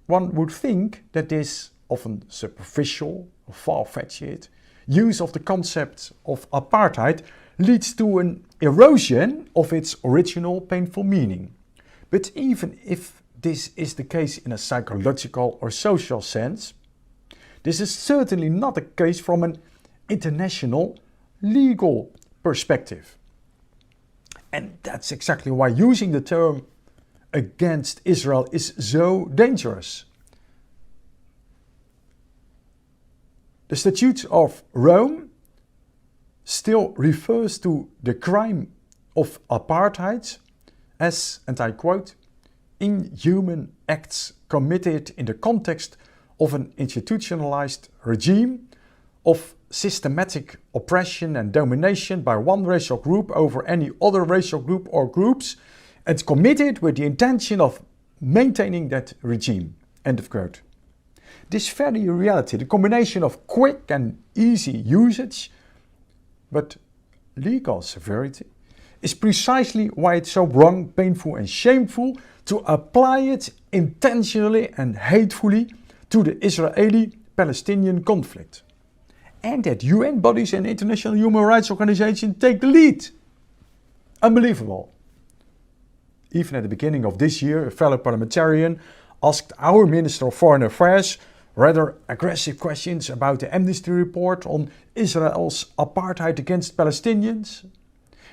One would think that this often superficial, far-fetched use of the concept of apartheid leads to an erosion of its original painful meaning. But even if this is the case in a psychological or social sense, this is certainly not the case from an international legal perspective. And that's exactly why using the term against Israel is so dangerous. The Statute of Rome still refers to the crime of apartheid as, and I quote, inhuman acts committed in the context of an institutionalized regime of systematic oppression and domination by one racial group over any other racial group or groups, and committed with the intention of maintaining that regime. End of quote. This very reality, the combination of quick and easy usage, but legal severity, is precisely why it's so wrong, painful and shameful to apply it intentionally and hatefully to the Israeli-Palestinian conflict. And that UN bodies and international human rights organizations take the lead. Unbelievable. Even at the beginning of this year, a fellow parliamentarian asked our Minister of Foreign Affairs rather aggressive questions about the Amnesty report on Israel's apartheid against Palestinians.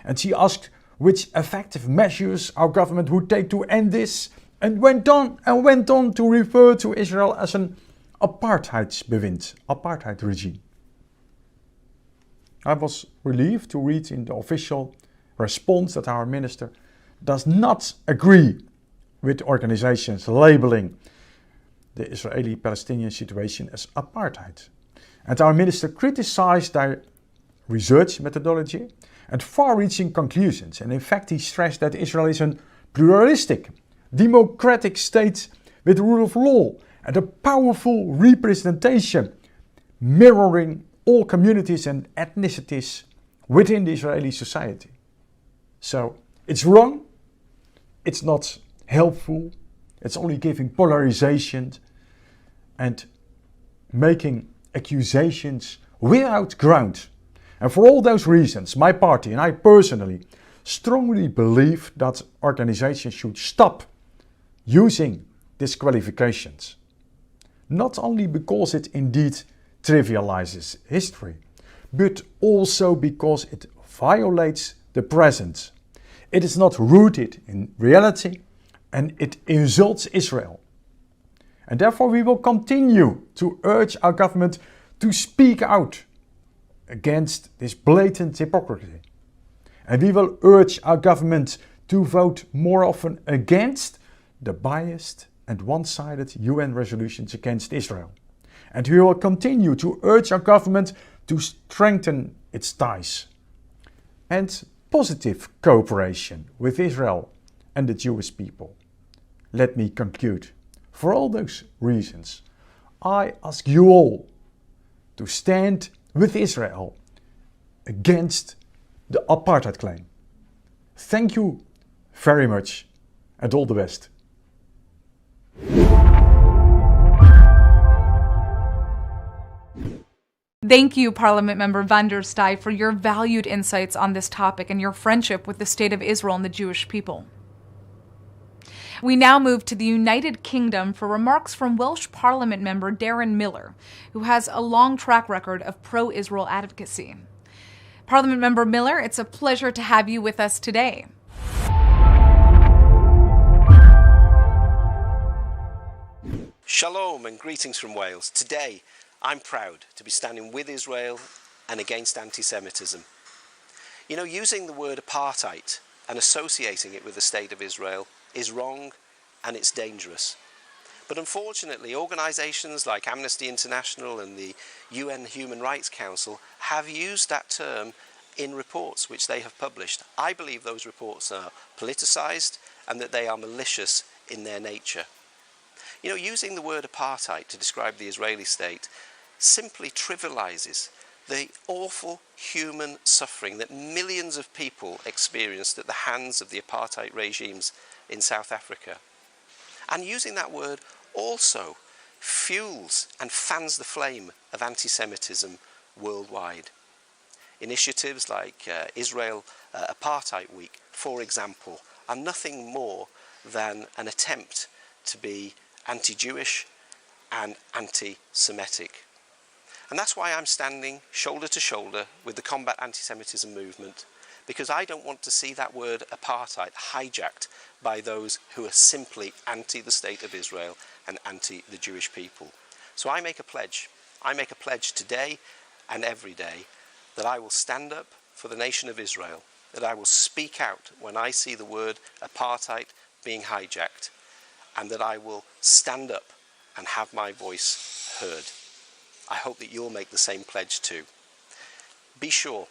And she asked which effective measures our government would take to end this, and went on to refer to Israel as an apartheidsbewind, apartheid regime. I was relieved to read in the official response that our minister does not agree with organizations labeling the Israeli-Palestinian situation as apartheid. And our minister criticized their research methodology and far-reaching conclusions. And in fact, he stressed that Israel is a pluralistic, democratic state with the rule of law and a powerful representation mirroring all communities and ethnicities within the Israeli society. So it's wrong, it's not helpful, it's only giving polarization and making accusations without ground. And for all those reasons, my party and I personally strongly believe that organizations should stop using disqualifications. Not only because it indeed trivializes history, but also because it violates the present. It is not rooted in reality and it insults Israel. And therefore we will continue to urge our government to speak out against this blatant hypocrisy. And we will urge our government to vote more often against the biased and one-sided UN resolutions against Israel. And we will continue to urge our government to strengthen its ties and positive cooperation with Israel and the Jewish people. Let me conclude. For all those reasons, I ask you all to stand with Israel against the apartheid claim. Thank you very much and all the best. Thank you, Parliament Member van der Staaij, for your valued insights on this topic and your friendship with the State of Israel and the Jewish people. We now move to the United Kingdom for remarks from Welsh Parliament member Darren Millar, who has a long track record of pro-Israel advocacy. Parliament Member Millar, it's a pleasure to have you with us today. Shalom and greetings from Wales. Today, I'm proud to be standing with Israel and against anti-Semitism. You know, using the word apartheid and associating it with the State of Israel is wrong and it's dangerous. But unfortunately, organisations like Amnesty International and the UN Human Rights Council have used that term in reports which they have published. I believe those reports are politicised and that they are malicious in their nature. You know, using the word apartheid to describe the Israeli state simply trivialises the awful human suffering that millions of people experienced at the hands of the apartheid regimes in South Africa. And using that word also fuels and fans the flame of anti-Semitism worldwide. Initiatives like Israel Apartheid Week, for example, are nothing more than an attempt to be anti-Jewish and anti-Semitic. And that's why I'm standing shoulder to shoulder with the Combat Anti-Semitism movement, because I don't want to see that word apartheid hijacked by those who are simply anti the state of Israel and anti the Jewish people. So I make a pledge. I make a pledge today and every day that I will stand up for the nation of Israel, that I will speak out when I see the word apartheid being hijacked, and that I will stand up and have my voice heard. I hope that you'll make the same pledge too. Be sure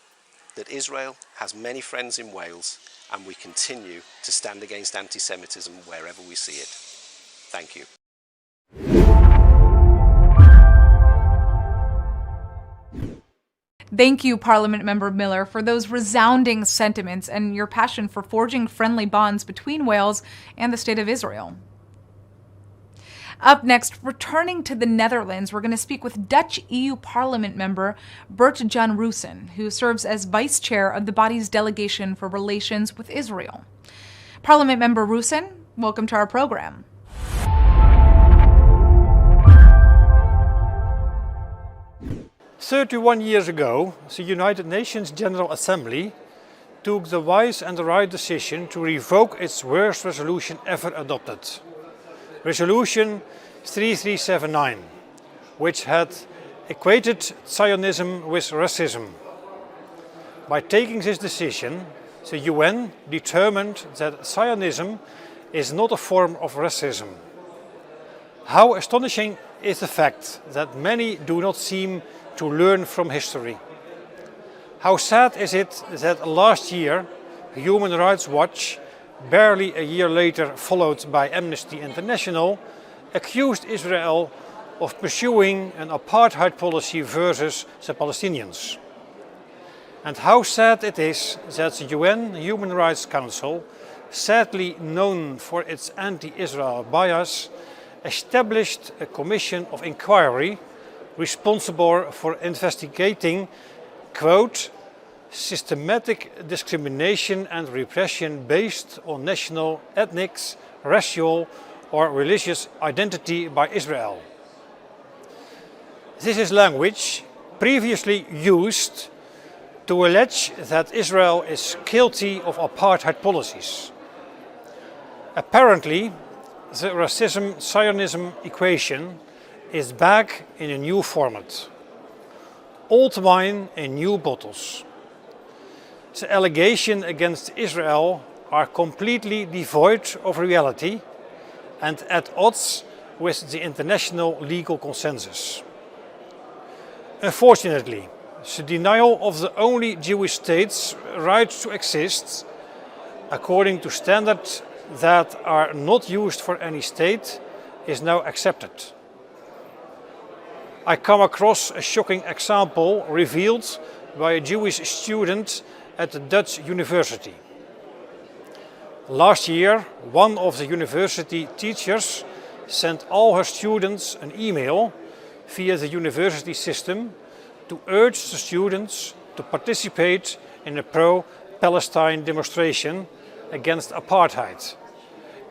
that Israel has many friends in Wales, and we continue to stand against anti-Semitism wherever we see it. Thank you. Thank you, Parliament Member Miller, for those resounding sentiments and your passion for forging friendly bonds between Wales and the State of Israel. Up next, returning to the Netherlands, we're going to speak with Dutch EU Parliament member Bert-Jan Roesen, who serves as vice chair of the body's delegation for relations with Israel. Parliament member Roesen, welcome to our program. "31 years ago, the United Nations General Assembly took the wise and the right decision to revoke its worst resolution ever adopted. Resolution 3379, which had equated Zionism with racism. By taking this decision, the UN determined that Zionism is not a form of racism. How astonishing is the fact that many do not seem to learn from history. How sad is it that last year, Human Rights Watch, barely a year later followed by Amnesty International, accused Israel of pursuing an apartheid policy versus the Palestinians. And how sad it is that the UN Human Rights Council, sadly known for its anti-Israel bias, established a commission of inquiry responsible for investigating, quote, systematic discrimination and repression based on national, ethnic, racial or religious identity by Israel. This is language previously used to allege that Israel is guilty of apartheid policies. Apparently, the racism-Zionism equation is back in a new format. Old wine in new bottles. The allegations against Israel are completely devoid of reality and at odds with the international legal consensus. Unfortunately, the denial of the only Jewish state's right to exist, according to standards that are not used for any state, is now accepted. I come across a shocking example revealed by a Jewish student at the Dutch university. Last year, one of the university teachers sent all her students an email via the university system to urge the students to participate in a pro-Palestine demonstration against apartheid,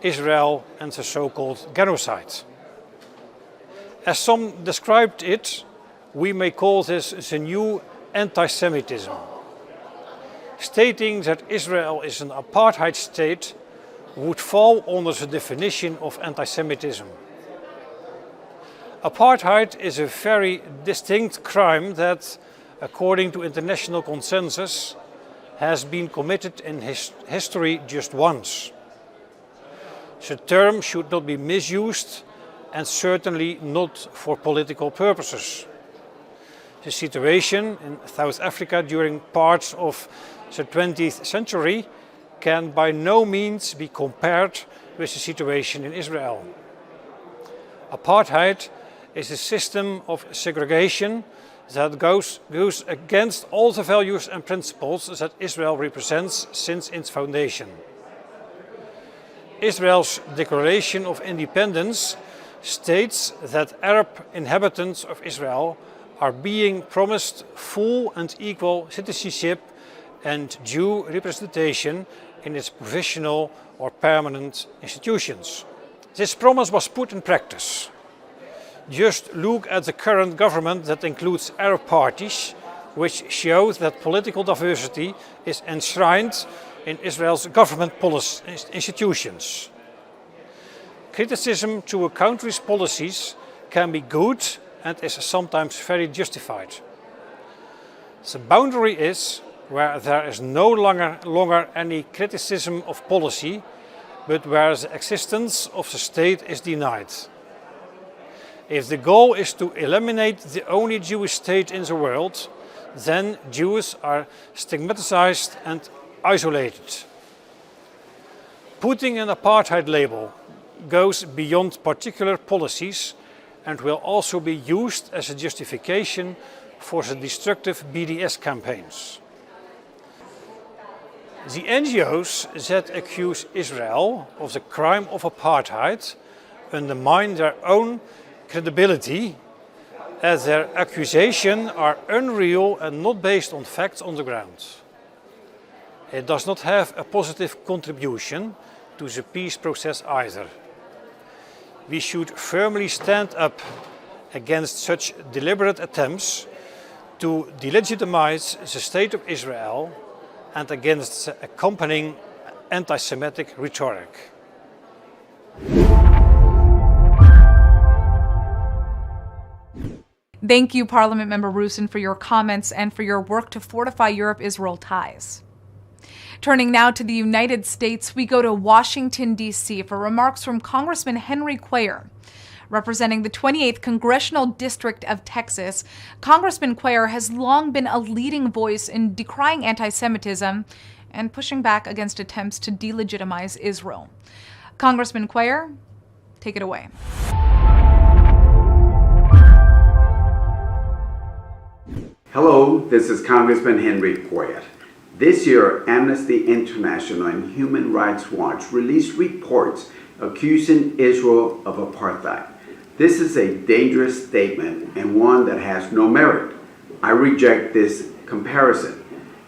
Israel and the so-called genocide. As some described it, we may call this the new anti-Semitism. Stating that Israel is an apartheid state would fall under the definition of anti-Semitism. Apartheid is a very distinct crime that, according to international consensus, has been committed in history just once. The term should not be misused and certainly not for political purposes. The situation in South Africa during parts of the 20th century can by no means be compared with the situation in Israel. Apartheid is a system of segregation that goes against all the values and principles that Israel represents since its foundation. Israel's Declaration of Independence states that Arab inhabitants of Israel are being promised full and equal citizenship and due representation in its provisional or permanent institutions. This promise was put in practice. Just look at the current government that includes Arab parties, which shows that political diversity is enshrined in Israel's government policy institutions. Criticism to a country's policies can be good and is sometimes very justified. The boundary is where there is no longer any criticism of policy, but where the existence of the state is denied. If the goal is to eliminate the only Jewish state in the world, then Jews are stigmatized and isolated. Putting an apartheid label goes beyond particular policies and will also be used as a justification for the destructive BDS campaigns. The NGOs that accuse Israel of the crime of apartheid undermine their own credibility, as their accusations are unreal and not based on facts on the ground. It does not have a positive contribution to the peace process either. We should firmly stand up against such deliberate attempts to delegitimize the State of Israel and against the accompanying anti-Semitic rhetoric. Thank you, Parliament Member Rusin, for your comments and for your work to fortify Europe-Israel ties. Turning now to the United States, we go to Washington, D.C. for remarks from Congressman Henry Cuellar. Representing the 28th Congressional District of Texas, Congressman Cuellar has long been a leading voice in decrying anti-Semitism and pushing back against attempts to delegitimize Israel. Congressman Cuellar, take it away. Hello, this is Congressman Henry Cuellar. This year, Amnesty International and Human Rights Watch released reports accusing Israel of apartheid. This is a dangerous statement and one that has no merit. I reject this comparison.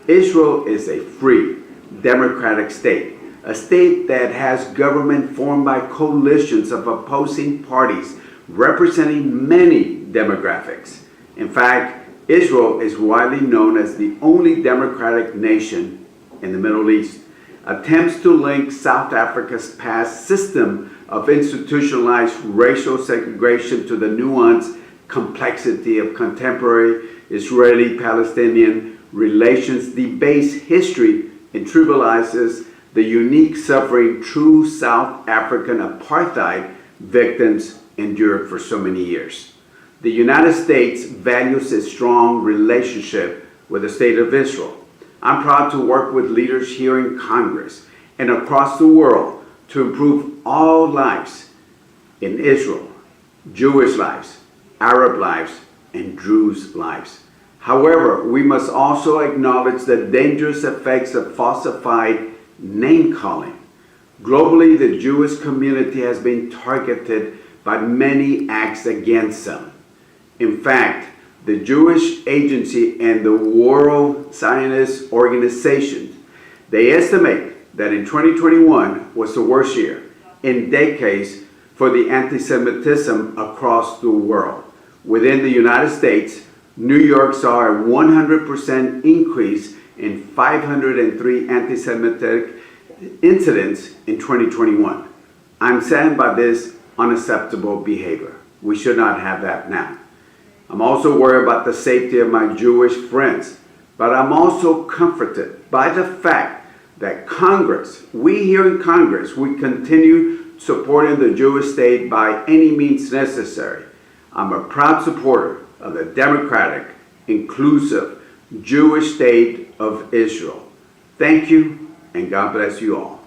Israel is a free, democratic state, a state that has government formed by coalitions of opposing parties representing many demographics. In fact, Israel is widely known as the only democratic nation in the Middle East. Attempts to link South Africa's past system of institutionalized racial segregation to the nuanced complexity of contemporary Israeli-Palestinian relations debase history and trivializes the unique suffering true South African apartheid victims endured for so many years. The United States values a strong relationship with the State of Israel. I'm proud to work with leaders here in Congress and across the world to improve all lives in Israel, Jewish lives, Arab lives, and Druze lives. However, we must also acknowledge the dangerous effects of falsified name-calling. Globally, the Jewish community has been targeted by many acts against them. In fact, the Jewish Agency and the World Zionist Organization, they estimate that in 2021 was the worst year in decades for the anti-Semitism across the world. Within the United States, New York saw a 100% increase in 503 anti-Semitic incidents in 2021. I'm saddened by this unacceptable behavior. We should not have that now. I'm also worried about the safety of my Jewish friends, but I'm also comforted by the fact that Congress, we here in Congress, we continue supporting the Jewish state by any means necessary. I'm a proud supporter of the democratic, inclusive Jewish state of Israel. Thank you, and God bless you all.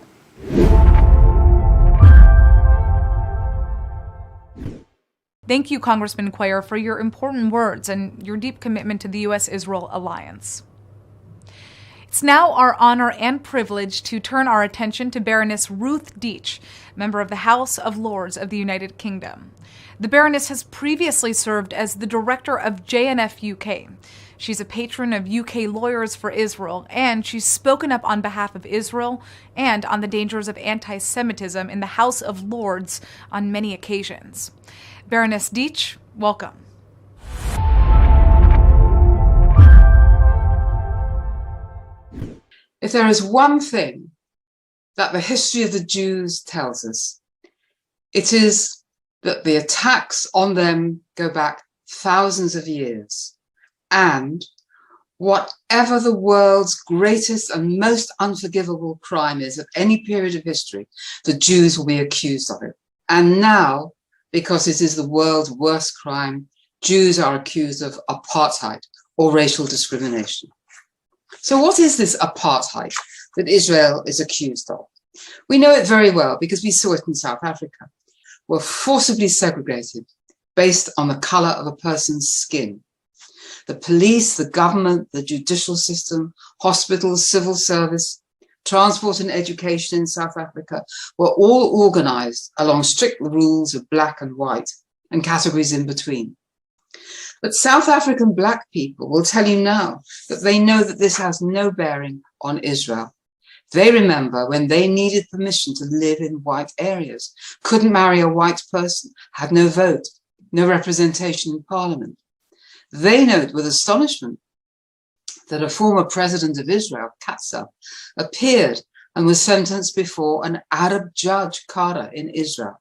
Thank you, Congressman Cuellar, for your important words and your deep commitment to the U.S.-Israel alliance. It's now our honor and privilege to turn our attention to Baroness Ruth Deitch, member of the House of Lords of the United Kingdom. The Baroness has previously served as the director of JNF UK. She's a patron of UK Lawyers for Israel, and she's spoken up on behalf of Israel and on the dangers of anti-Semitism in the House of Lords on many occasions. Baroness Deitch, welcome. If there is one thing that the history of the Jews tells us, it is that the attacks on them go back thousands of years. And whatever the world's greatest and most unforgivable crime is of any period of history, the Jews will be accused of it. And now, because it is the world's worst crime, Jews are accused of apartheid or racial discrimination. So what is this apartheid that Israel is accused of? We know it very well because we saw it in South Africa. We're forcibly segregated based on the color of a person's skin. The police, the government, the judicial system, hospitals, civil service, transport and education in South Africa were all organized along strict rules of black and white and categories in between. But South African black people will tell you now that they know that this has no bearing on Israel. They remember when they needed permission to live in white areas, couldn't marry a white person, had no vote, no representation in parliament. They note with astonishment that a former president of Israel, Katza, appeared and was sentenced before an Arab judge, Kara, in Israel.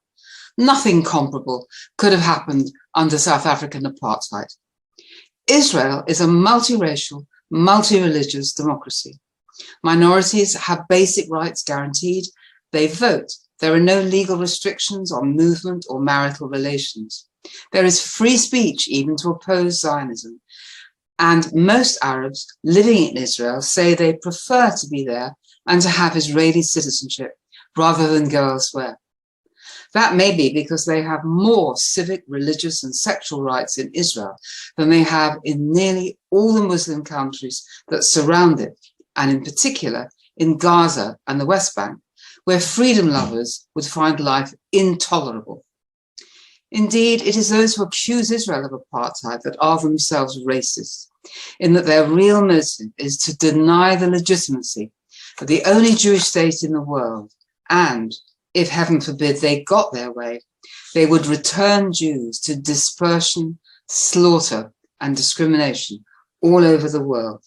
Nothing comparable could have happened under South African apartheid. Israel is a multiracial, multi-religious democracy. Minorities have basic rights guaranteed. They vote. There are no legal restrictions on movement or marital relations. There is free speech even to oppose Zionism. And most Arabs living in Israel say they prefer to be there and to have Israeli citizenship rather than go elsewhere. That may be because they have more civic, religious, and sexual rights in Israel than they have in nearly all the Muslim countries that surround it, and in particular in Gaza and the West Bank, where freedom lovers would find life intolerable. Indeed, it is those who accuse Israel of apartheid that are themselves racist, in that their real motive is to deny the legitimacy of the only Jewish state in the world, and if heaven forbid they got their way, they would return Jews to dispersion, slaughter, and discrimination all over the world.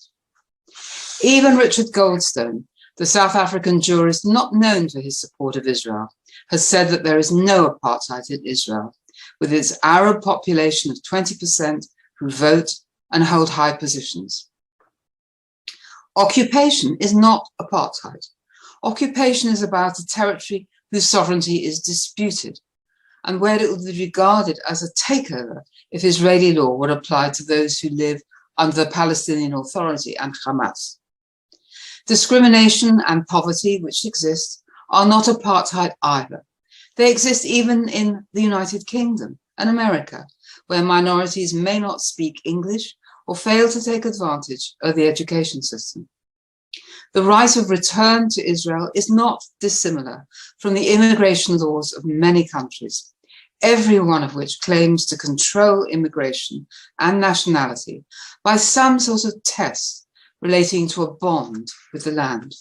Even Richard Goldstone, the South African jurist not known for his support of Israel, has said that there is no apartheid in Israel, with its Arab population of 20% who vote and hold high positions. Occupation is not apartheid. Occupation is about a territory whose sovereignty is disputed, and where it would be regarded as a takeover if Israeli law were applied to those who live under the Palestinian Authority and Hamas. Discrimination and poverty, which exist, are not apartheid either. They exist even in the United Kingdom and America, where minorities may not speak English or fail to take advantage of the education system. The right of return to Israel is not dissimilar from the immigration laws of many countries, every one of which claims to control immigration and nationality by some sort of test relating to a bond with the land.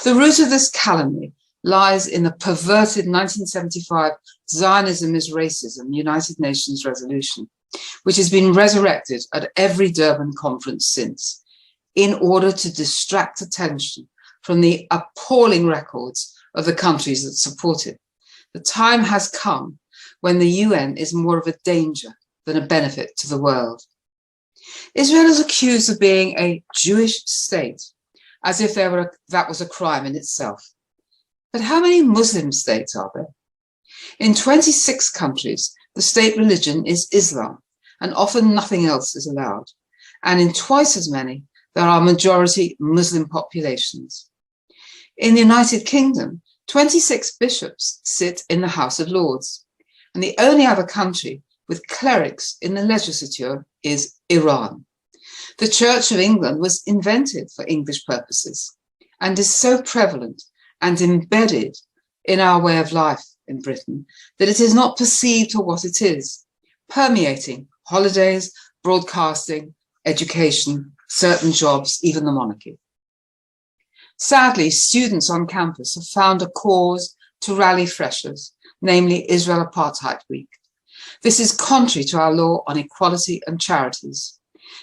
The root of this calumny lies in the perverted 1975 Zionism is Racism United Nations resolution, which has been resurrected at every Durban conference since, in order to distract attention from the appalling records of the countries that support it. The time has come when the UN is more of a danger than a benefit to the world. Israel is accused of being a Jewish state, as if that was a crime in itself. But how many Muslim states are there? In 26 countries, the state religion is Islam, and often nothing else is allowed. And in twice as many, there are majority Muslim populations. In the United Kingdom, 26 bishops sit in the House of Lords, and the only other country with clerics in the legislature is Iran. The Church of England was invented for English purposes and is so prevalent and embedded in our way of life in Britain that it is not perceived for what it is, permeating holidays, broadcasting, education, certain jobs, even the monarchy. Sadly, students on campus have found a cause to rally freshers, namely Israel Apartheid Week. This is contrary to our law on equality and charities,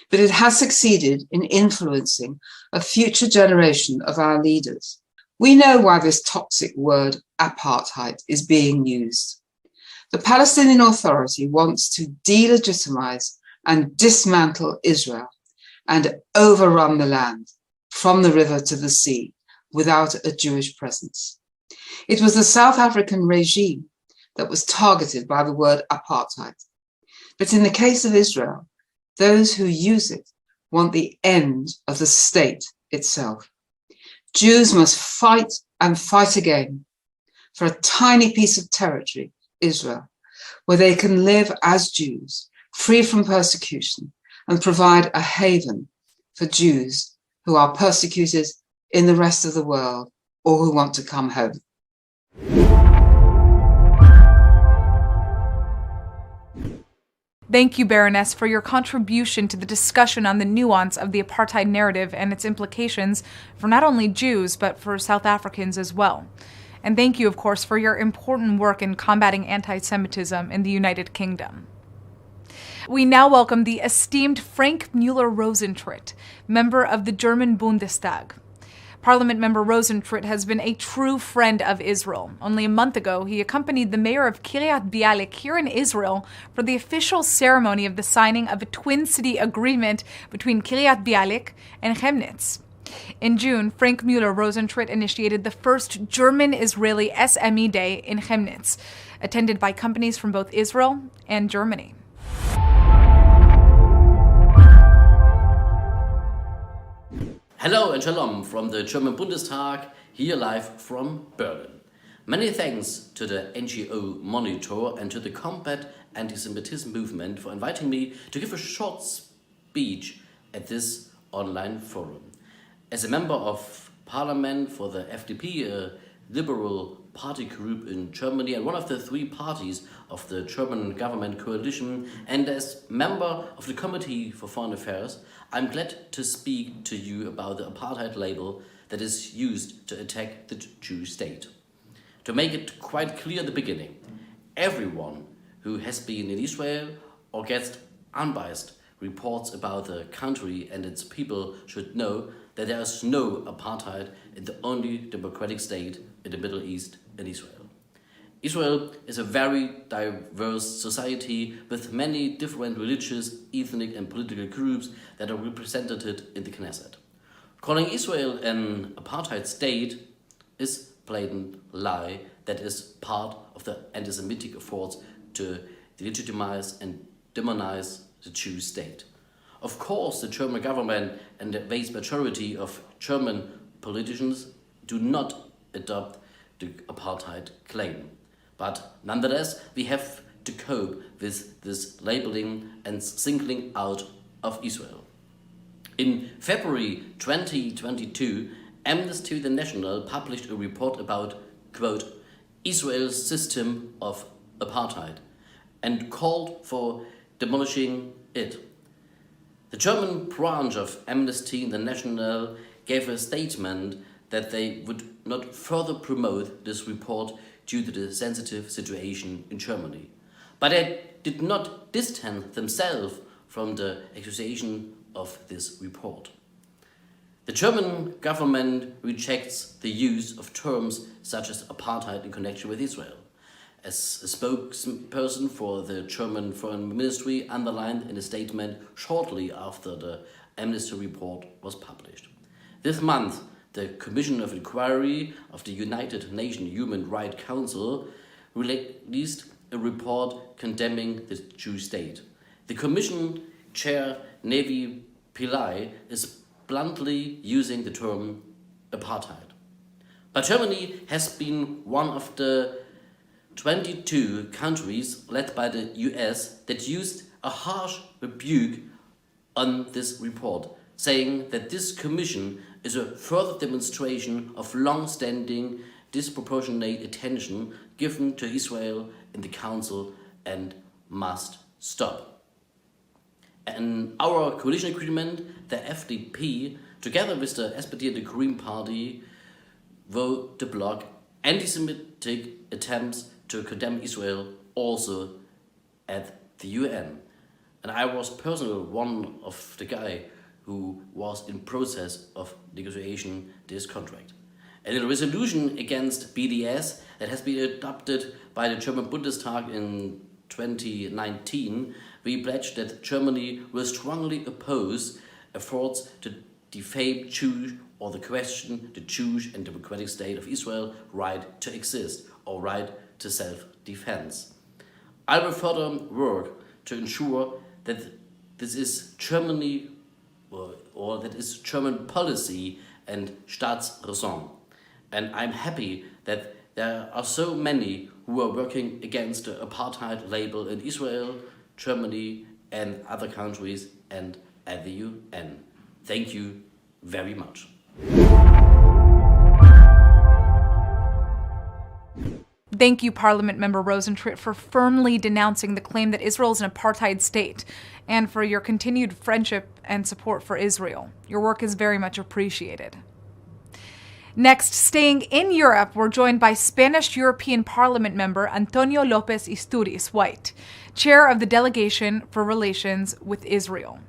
but it has succeeded in influencing a future generation of our leaders. We know why this toxic word apartheid is being used. The Palestinian Authority wants to delegitimize and dismantle Israel and overrun the land from the river to the sea without a Jewish presence. It was the South African regime that was targeted by the word apartheid. But in the case of Israel, those who use it want the end of the state itself. Jews must fight and fight again for a tiny piece of territory, Israel, where they can live as Jews, free from persecution, and provide a haven for Jews who are persecuted in the rest of the world or who want to come home. Thank you, Baroness, for your contribution to the discussion on the nuance of the apartheid narrative and its implications for not only Jews, but for South Africans as well. And thank you, of course, for your important work in combating anti-Semitism in the United Kingdom. We now welcome the esteemed Frank Müller-Rosentritt, member of the German Bundestag. Parliament member Rosentritt has been a true friend of Israel. Only a month ago, he accompanied the mayor of Kiryat Bialik here in Israel for the official ceremony of the signing of a twin city agreement between Kiryat Bialik and Chemnitz. In June, Frank Müller-Rosentritt initiated the first German-Israeli SME Day in Chemnitz, attended by companies from both Israel and Germany. Hello and shalom from the German Bundestag, here live from Berlin. Many thanks to the NGO Monitor and to the Combat Antisemitism movement for inviting me to give a short speech at this online forum. As a member of parliament for the FDP, a liberal party group in Germany and one of the three parties of the German government coalition, and as member of the Committee for Foreign Affairs, I'm glad to speak to you about the apartheid label that is used to attack the Jewish state. To make it quite clear at the beginning, everyone who has been in Israel or gets unbiased reports about the country and its people should know that there is no apartheid in the only democratic state in the Middle East and Israel. Israel is a very diverse society with many different religious, ethnic and political groups that are represented in the Knesset. Calling Israel an apartheid state is a blatant lie that is part of the anti-Semitic efforts to delegitimize and demonize the Jewish state. Of course, the German government and the vast majority of German politicians do not adopt the apartheid claim. But nonetheless, we have to cope with this labeling and singling out of Israel. In February 2022, Amnesty International published a report about, quote, Israel's system of apartheid and called for demolishing it. The German branch of Amnesty International gave a statement that they would not further promote this report due to the sensitive situation in Germany. But they did not distance themselves from the accusation of this report. The German government rejects the use of terms such as apartheid in connection with Israel. As a spokesperson for the German Foreign Ministry underlined in a statement shortly after the Amnesty report was published. This month, the Commission of Inquiry of the United Nations Human Rights Council released a report condemning the Jewish state. The Commission Chair Nevi Pillai is bluntly using the term apartheid. But Germany has been one of the 22 countries led by the US that used a harsh rebuke on this report, saying that this commission is a further demonstration of long-standing disproportionate attention given to Israel in the Council and must stop. In our coalition agreement, the FDP, together with the SPD and the Green Party, vote to block anti-Semitic attempts to condemn Israel also at the UN. And I was personally one of the guy who was in process of negotiation this contract. And in a resolution against BDS that has been adopted by the German Bundestag in 2019, we pledged that Germany will strongly oppose efforts to defame Jews or the question the Jewish and democratic state of Israel right to exist or right to self-defense. I will further work to ensure that this is Germany or that is German policy and Staatsräson. And I'm happy that there are so many who are working against the apartheid label in Israel, Germany and other countries and at the UN. Thank you very much. Thank you, Parliament Member Rosentritt, for firmly denouncing the claim that Israel is an apartheid state and for your continued friendship and support for Israel. Your work is very much appreciated. Next, staying in Europe, we're joined by Spanish European Parliament member Antonio López Istúriz White, chair of the Delegation for Relations with Israel.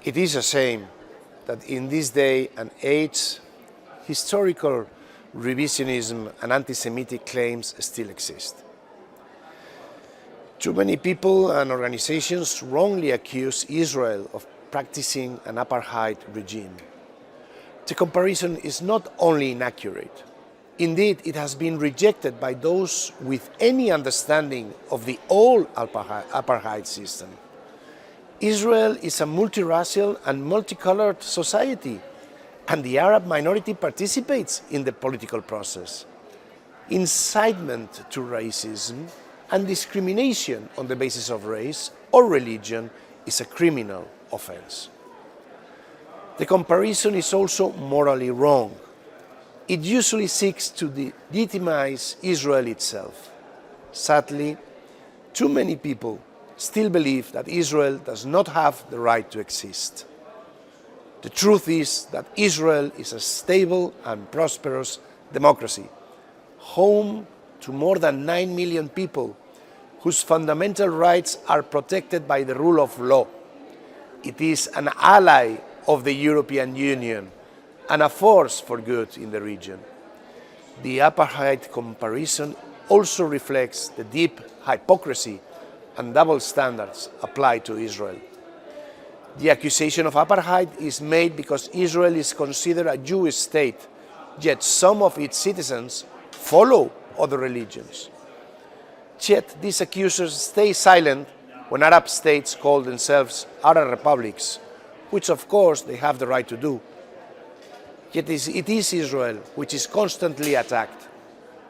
It is a shame that in this day and age, historical revisionism and anti-Semitic claims still exist. Too many people and organizations wrongly accuse Israel of practicing an apartheid regime. The comparison is not only inaccurate, indeed it has been rejected by those with any understanding of the old apartheid system. Israel is a multiracial and multicolored society, and the Arab minority participates in the political process. Incitement to racism and discrimination on the basis of race or religion is a criminal offense. The comparison is also morally wrong. It usually seeks to legitimize Israel itself. Sadly, too many people still believe that Israel does not have the right to exist. The truth is that Israel is a stable and prosperous democracy, home to more than 9 million people whose fundamental rights are protected by the rule of law. It is an ally of the European Union and a force for good in the region. The apartheid comparison also reflects the deep hypocrisy and double standards applied to Israel. The accusation of apartheid is made because Israel is considered a Jewish state, yet some of its citizens follow other religions. Yet these accusers stay silent when Arab states call themselves Arab republics, which of course they have the right to do. Yet it is Israel which is constantly attacked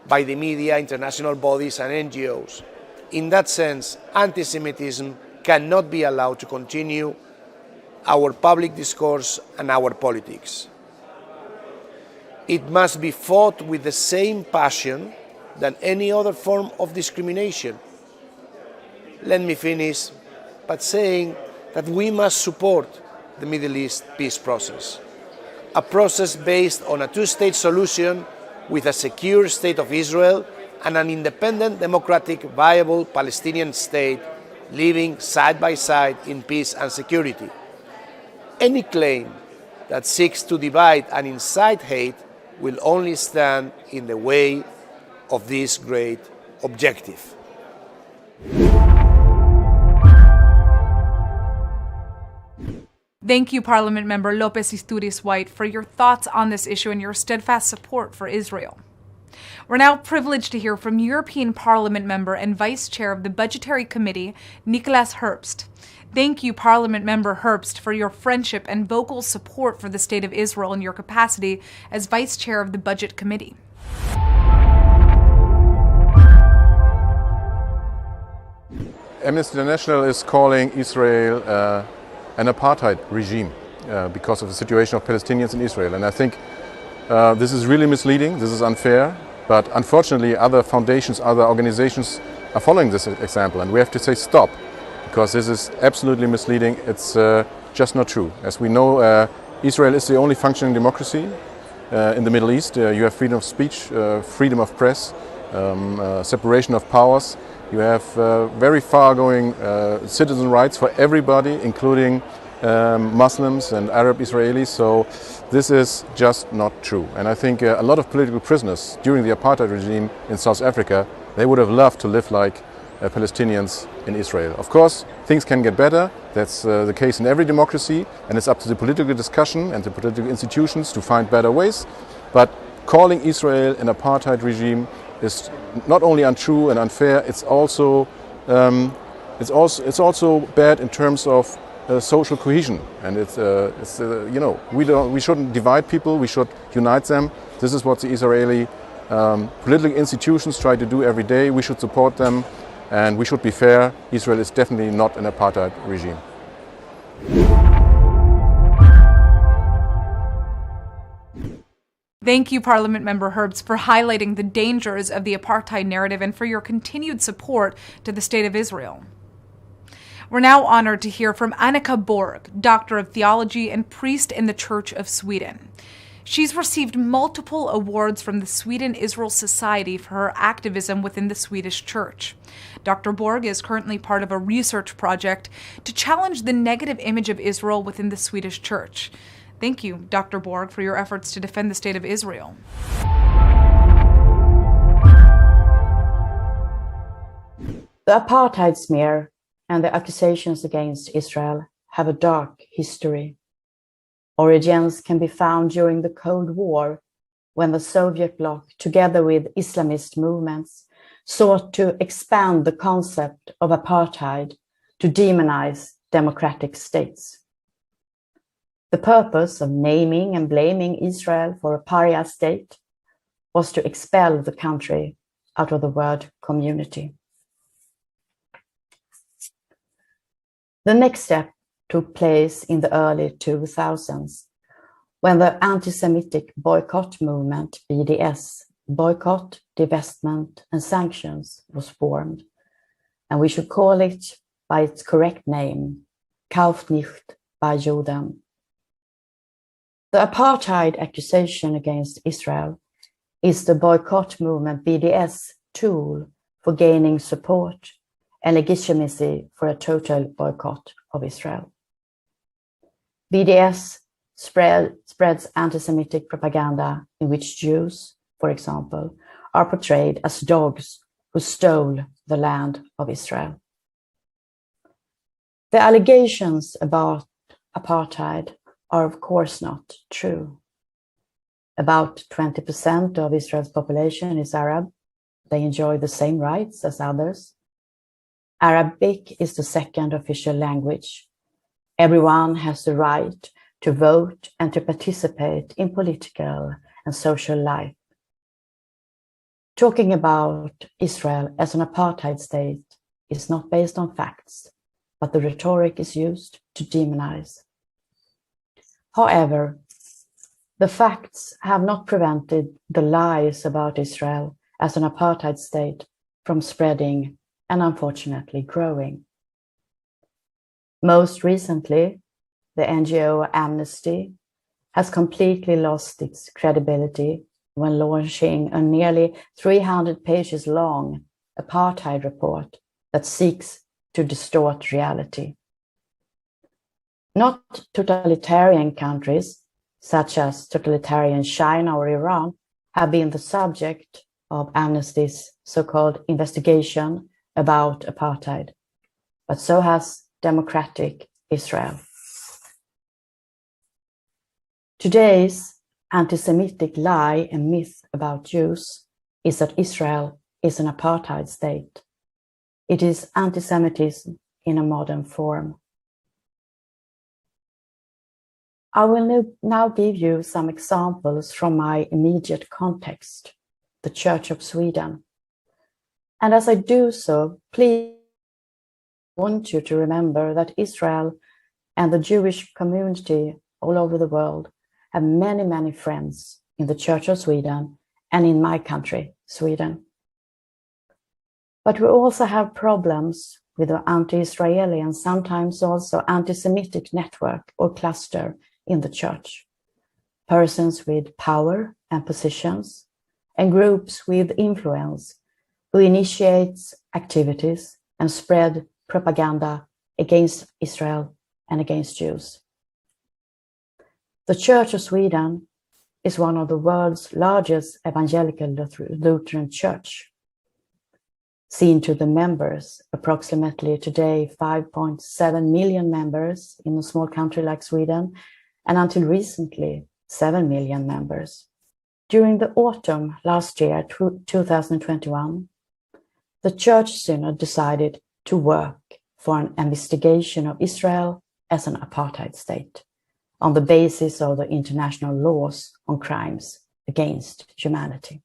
by the media, international bodies and NGOs. In that sense, anti-Semitism cannot be allowed to continue our public discourse and our politics. It must be fought with the same passion than any other form of discrimination. Let me finish by saying that we must support the Middle East peace process, a process based on a two-state solution with a secure state of Israel and an independent, democratic, viable Palestinian state living side by side in peace and security. Any claim that seeks to divide and incite hate will only stand in the way of this great objective. Thank you, Parliament Member López Istúriz White, for your thoughts on this issue and your steadfast support for Israel. We're now privileged to hear from European Parliament member and Vice Chair of the Budgetary Committee, Nicolas Herbst. Thank you, Parliament Member Herbst, for your friendship and vocal support for the State of Israel in your capacity as Vice Chair of the Budget Committee. Amnesty International is calling Israel an apartheid regime because of the situation of Palestinians in Israel. And I think this is really misleading, this is unfair, but unfortunately other foundations, other organizations are following this example, and we have to say stop, because this is absolutely misleading. It's just not true. As we know, Israel is the only functioning democracy in the Middle East. You have freedom of speech, freedom of press, separation of powers. You have very far-going citizen rights for everybody, including Muslims and Arab Israelis. So this is just not true. And I think a lot of political prisoners during the apartheid regime in South Africa, they would have loved to live like Palestinians in Israel. Of course, things can get better. That's the case in every democracy, and it's up to the political discussion and the political institutions to find better ways. But calling Israel an apartheid regime is not only untrue and unfair, it's also bad in terms of social cohesion. And we shouldn't divide people. We should unite them. This is what the Israeli political institutions try to do every day. We should support them, and we should be fair. Israel is definitely not an apartheid regime. Thank you, Parliament Member Herbst, for highlighting the dangers of the apartheid narrative and for your continued support to the State of Israel. We're now honored to hear from Annika Borg, Doctor of Theology and priest in the Church of Sweden. She's received multiple awards from the Sweden-Israel Society for her activism within the Swedish Church. Dr. Borg is currently part of a research project to challenge the negative image of Israel within the Swedish Church. Thank you, Dr. Borg, for your efforts to defend the State of Israel. The apartheid smear and the accusations against Israel have a dark history. Origins can be found during the Cold War, when the Soviet bloc, together with Islamist movements, sought to expand the concept of apartheid to demonize democratic states. The purpose of naming and blaming Israel for a pariah state was to expel the country out of the word community. The next step took place in the early 2000s, when the anti-Semitic boycott movement, BDS, Boycott, Divestment and Sanctions, was formed, and we should call it by its correct name, Kauft nicht bei Juden. The apartheid accusation against Israel is the boycott movement BDS tool for gaining support and legitimacy for a total boycott of Israel. BDS spreads anti-Semitic propaganda in which Jews, for example, are portrayed as dogs who stole the land of Israel. The allegations about apartheid are of course not true. About 20% of Israel's population is Arab. They enjoy the same rights as others. Arabic is the second official language. Everyone has the right to vote and to participate in political and social life. Talking about Israel as an apartheid state is not based on facts, but the rhetoric is used to demonize. However, the facts have not prevented the lies about Israel as an apartheid state from spreading and unfortunately growing. Most recently, the NGO Amnesty has completely lost its credibility when launching a nearly 300 pages long apartheid report that seeks to distort reality. Not totalitarian countries, such as totalitarian China or Iran, have been the subject of Amnesty's so-called investigation about apartheid, but so has democratic Israel. Today's anti-Semitic lie and myth about Jews is that Israel is an apartheid state. It is anti-Semitism in a modern form. I will now give you some examples from my immediate context, the Church of Sweden. And as I do so, please want you to remember that Israel and the Jewish community all over the world have many, many friends in the Church of Sweden and in my country, Sweden. But we also have problems with the anti-Israeli and sometimes also anti-Semitic network or cluster in the church. Persons with power and positions and groups with influence who initiates activities and spread propaganda against Israel and against Jews. The Church of Sweden is one of the world's largest evangelical Lutheran church. Seen to the members, approximately today 5.7 million members in a small country like Sweden, and until recently 7 million members. During the autumn last year, 2021, the Church Synod decided to work for an investigation of Israel as an apartheid state on the basis of the international laws on crimes against humanity.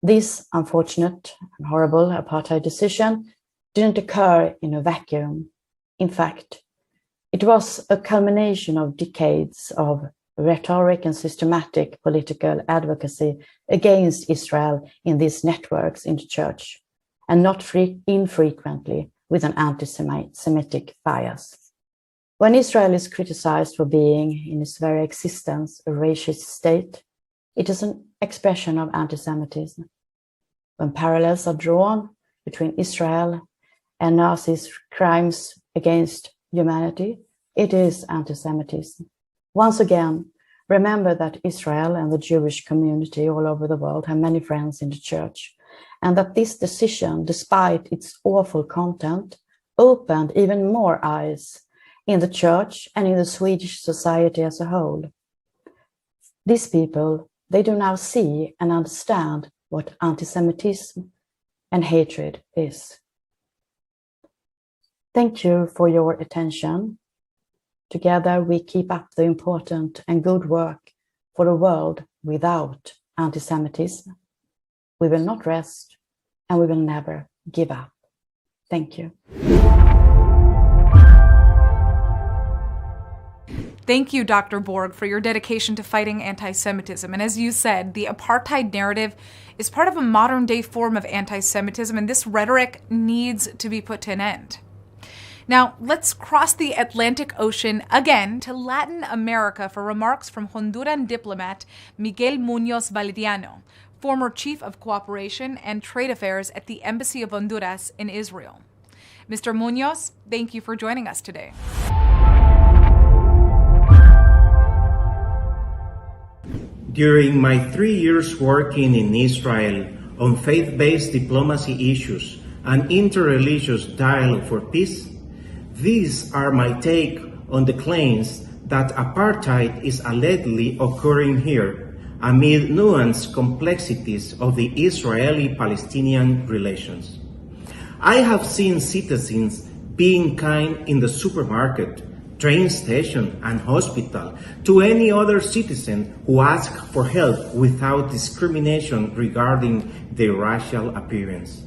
This unfortunate and horrible apartheid decision didn't occur in a vacuum. In fact, it was a culmination of decades of rhetoric and systematic political advocacy against Israel in these networks in the church, and not infrequently with an anti-Semitic bias. When Israel is criticized for being, in its very existence, a racist state, it is an expression of anti-Semitism. When parallels are drawn between Israel and Nazis' crimes against humanity, it is anti-Semitism. Once again, remember that Israel and the Jewish community all over the world have many friends in the church, and that this decision, despite its awful content, opened even more eyes in the church and in the Swedish society as a whole. These people, they do now see and understand what anti-Semitism and hatred is. Thank you for your attention. Together we keep up the important and good work for a world without anti-Semitism. We will not rest and we will never give up. Thank you. Thank you, Dr. Borg, for your dedication to fighting anti-Semitism. And as you said, the apartheid narrative is part of a modern-day form of anti-Semitism, and this rhetoric needs to be put to an end. Now, let's cross the Atlantic Ocean again to Latin America for remarks from Honduran diplomat Miguel Muñoz Valeriano, former Chief of Cooperation and Trade Affairs at the Embassy of Honduras in Israel. Mr. Muñoz, thank you for joining us today. During my 3 years working in Israel on faith-based diplomacy issues and interreligious dialogue for peace, these are my take on the claims that apartheid is allegedly occurring here amid nuanced complexities of the Israeli-Palestinian relations. I have seen citizens being kind in the supermarket, train station, and hospital to any other citizen who asks for help without discrimination regarding their racial appearance.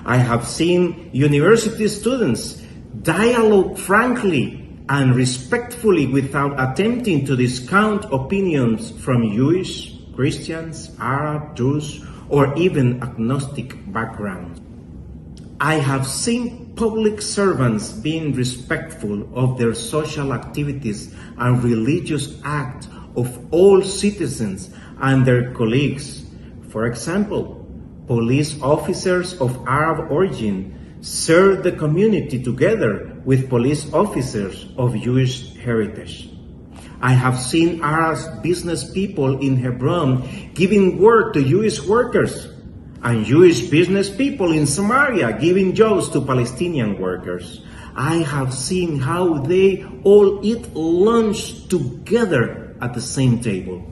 I have seen university students dialogue frankly and respectfully without attempting to discount opinions from Jewish, Christians, Arab, Jews, or even agnostic backgrounds. I have seen public servants being respectful of their social activities and religious acts of all citizens and their colleagues. For example, police officers of Arab origin serve the community together with police officers of Jewish heritage. I have seen Arab business people in Hebron giving work to Jewish workers, and Jewish business people in Samaria giving jobs to Palestinian workers. I have seen how they all eat lunch together at the same table.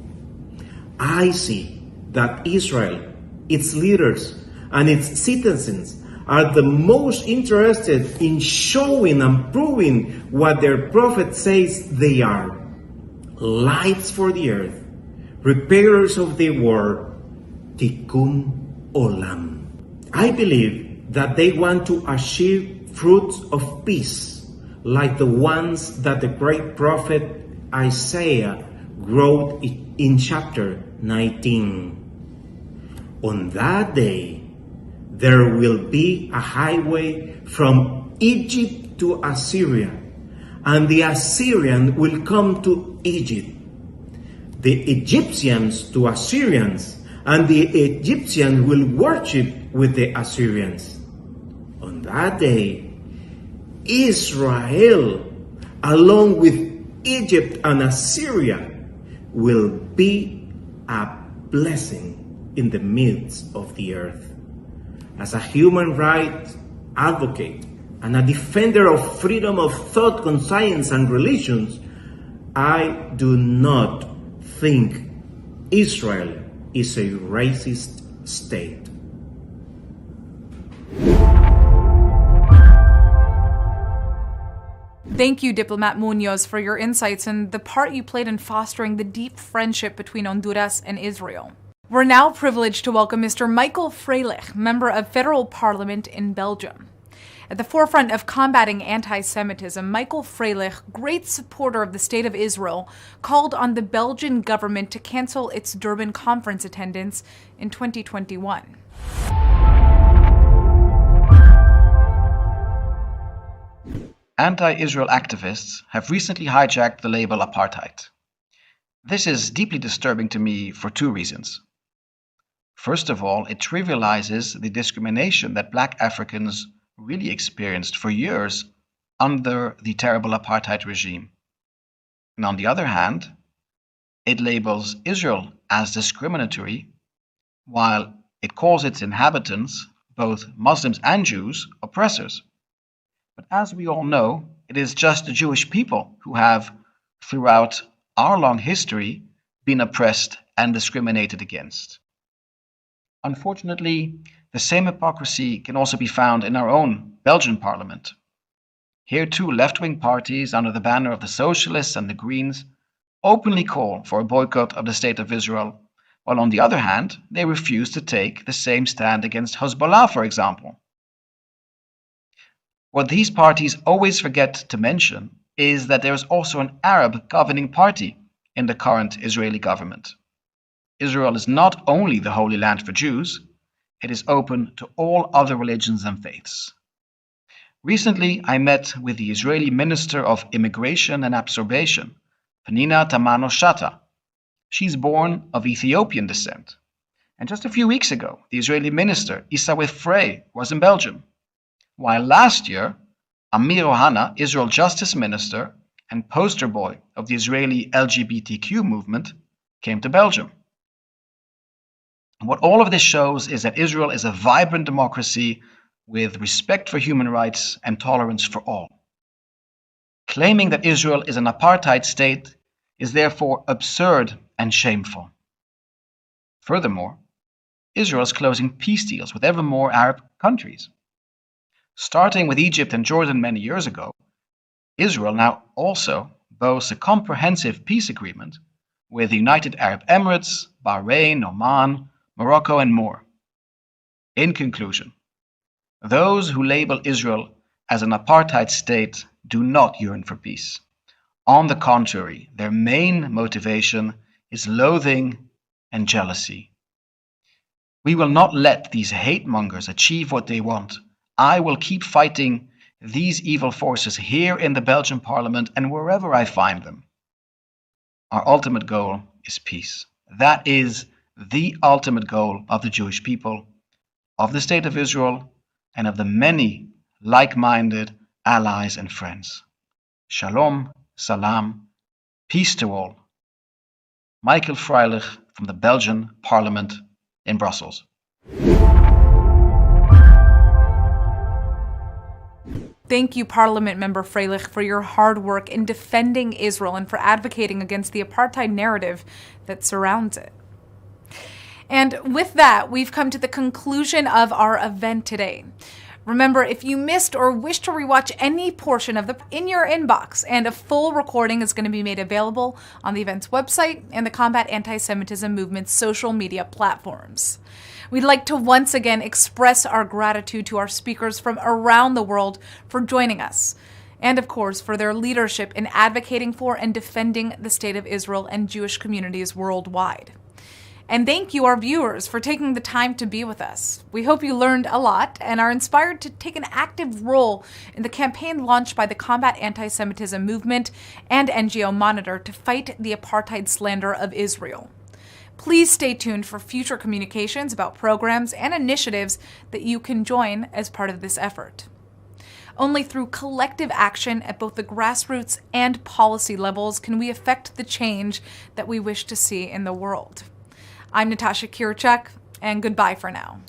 I see that Israel, its leaders, and its citizens are the most interested in showing and proving what their prophet says they are: lights for the earth, repairers of the world, tikkun olam. I believe that they want to achieve fruits of peace, like the ones that the great prophet Isaiah wrote in chapter 19. On that day, there will be a highway from Egypt to Assyria, and the Assyrian will come to Egypt, the Egyptians to Assyrians, and the Egyptians will worship with the Assyrians. On that day, Israel, along with Egypt and Assyria, will be a blessing in the midst of the earth. As a human rights advocate and a defender of freedom of thought, conscience, and religions, I do not think Israel is a racist state. Thank you, Diplomat Munoz, for your insights and the part you played in fostering the deep friendship between Honduras and Israel. We're now privileged to welcome Mr. Michael Freilich, member of Federal Parliament in Belgium. At the forefront of combating anti-Semitism, Michael Freilich, great supporter of the State of Israel, called on the Belgian government to cancel its Durban conference attendance in 2021. Anti-Israel activists have recently hijacked the label apartheid. This is deeply disturbing to me for two reasons. First of all, it trivializes the discrimination that Black Africans really experienced for years under the terrible apartheid regime. And on the other hand, it labels Israel as discriminatory, while it calls its inhabitants, both Muslims and Jews, oppressors. But as we all know, it is just the Jewish people who have, throughout our long history, been oppressed and discriminated against. Unfortunately, the same hypocrisy can also be found in our own Belgian parliament. Here too, left-wing parties under the banner of the Socialists and the Greens openly call for a boycott of the State of Israel, while on the other hand, they refuse to take the same stand against Hezbollah, for example. What these parties always forget to mention is that there is also an Arab governing party in the current Israeli government. Israel is not only the Holy Land for Jews, it is open to all other religions and faiths. Recently, I met with the Israeli Minister of Immigration and Absorption, Pnina Tamano-Shata. She's born of Ethiopian descent. And just a few weeks ago, the Israeli Minister, Isawif Frey, was in Belgium. While last year, Amir Ohana, Israel Justice Minister and poster boy of the Israeli LGBTQ movement, came to Belgium. What all of this shows is that Israel is a vibrant democracy with respect for human rights and tolerance for all. Claiming that Israel is an apartheid state is therefore absurd and shameful. Furthermore, Israel is closing peace deals with ever more Arab countries. Starting with Egypt and Jordan many years ago, Israel now also boasts a comprehensive peace agreement with the United Arab Emirates, Bahrain, Oman, Morocco, and more. In conclusion, those who label Israel as an apartheid state do not yearn for peace. On the contrary, their main motivation is loathing and jealousy. We will not let these hate mongers achieve what they want. I will keep fighting these evil forces here in the Belgian parliament and wherever I find them. Our ultimate goal is peace. That is the ultimate goal of the Jewish people, of the State of Israel, and of the many like-minded allies and friends. Shalom, salam, peace to all. Michael Freilich from the Belgian Parliament in Brussels. Thank you, Parliament Member Freilich, for your hard work in defending Israel and for advocating against the apartheid narrative that surrounds it. And with that, we've come to the conclusion of our event today. Remember, if you missed or wish to rewatch any portion of in your inbox, and a full recording is going to be made available on the event's website and the Combat Anti-Semitism Movement's social media platforms. We'd like to once again express our gratitude to our speakers from around the world for joining us, and of course for their leadership in advocating for and defending the State of Israel and Jewish communities worldwide. And thank you, our viewers, for taking the time to be with us. We hope you learned a lot and are inspired to take an active role in the campaign launched by the Combat Anti-Semitism Movement and NGO Monitor to fight the apartheid slander of Israel. Please stay tuned for future communications about programs and initiatives that you can join as part of this effort. Only through collective action at both the grassroots and policy levels can we affect the change that we wish to see in the world. I'm Natasha Kirchak, and goodbye for now.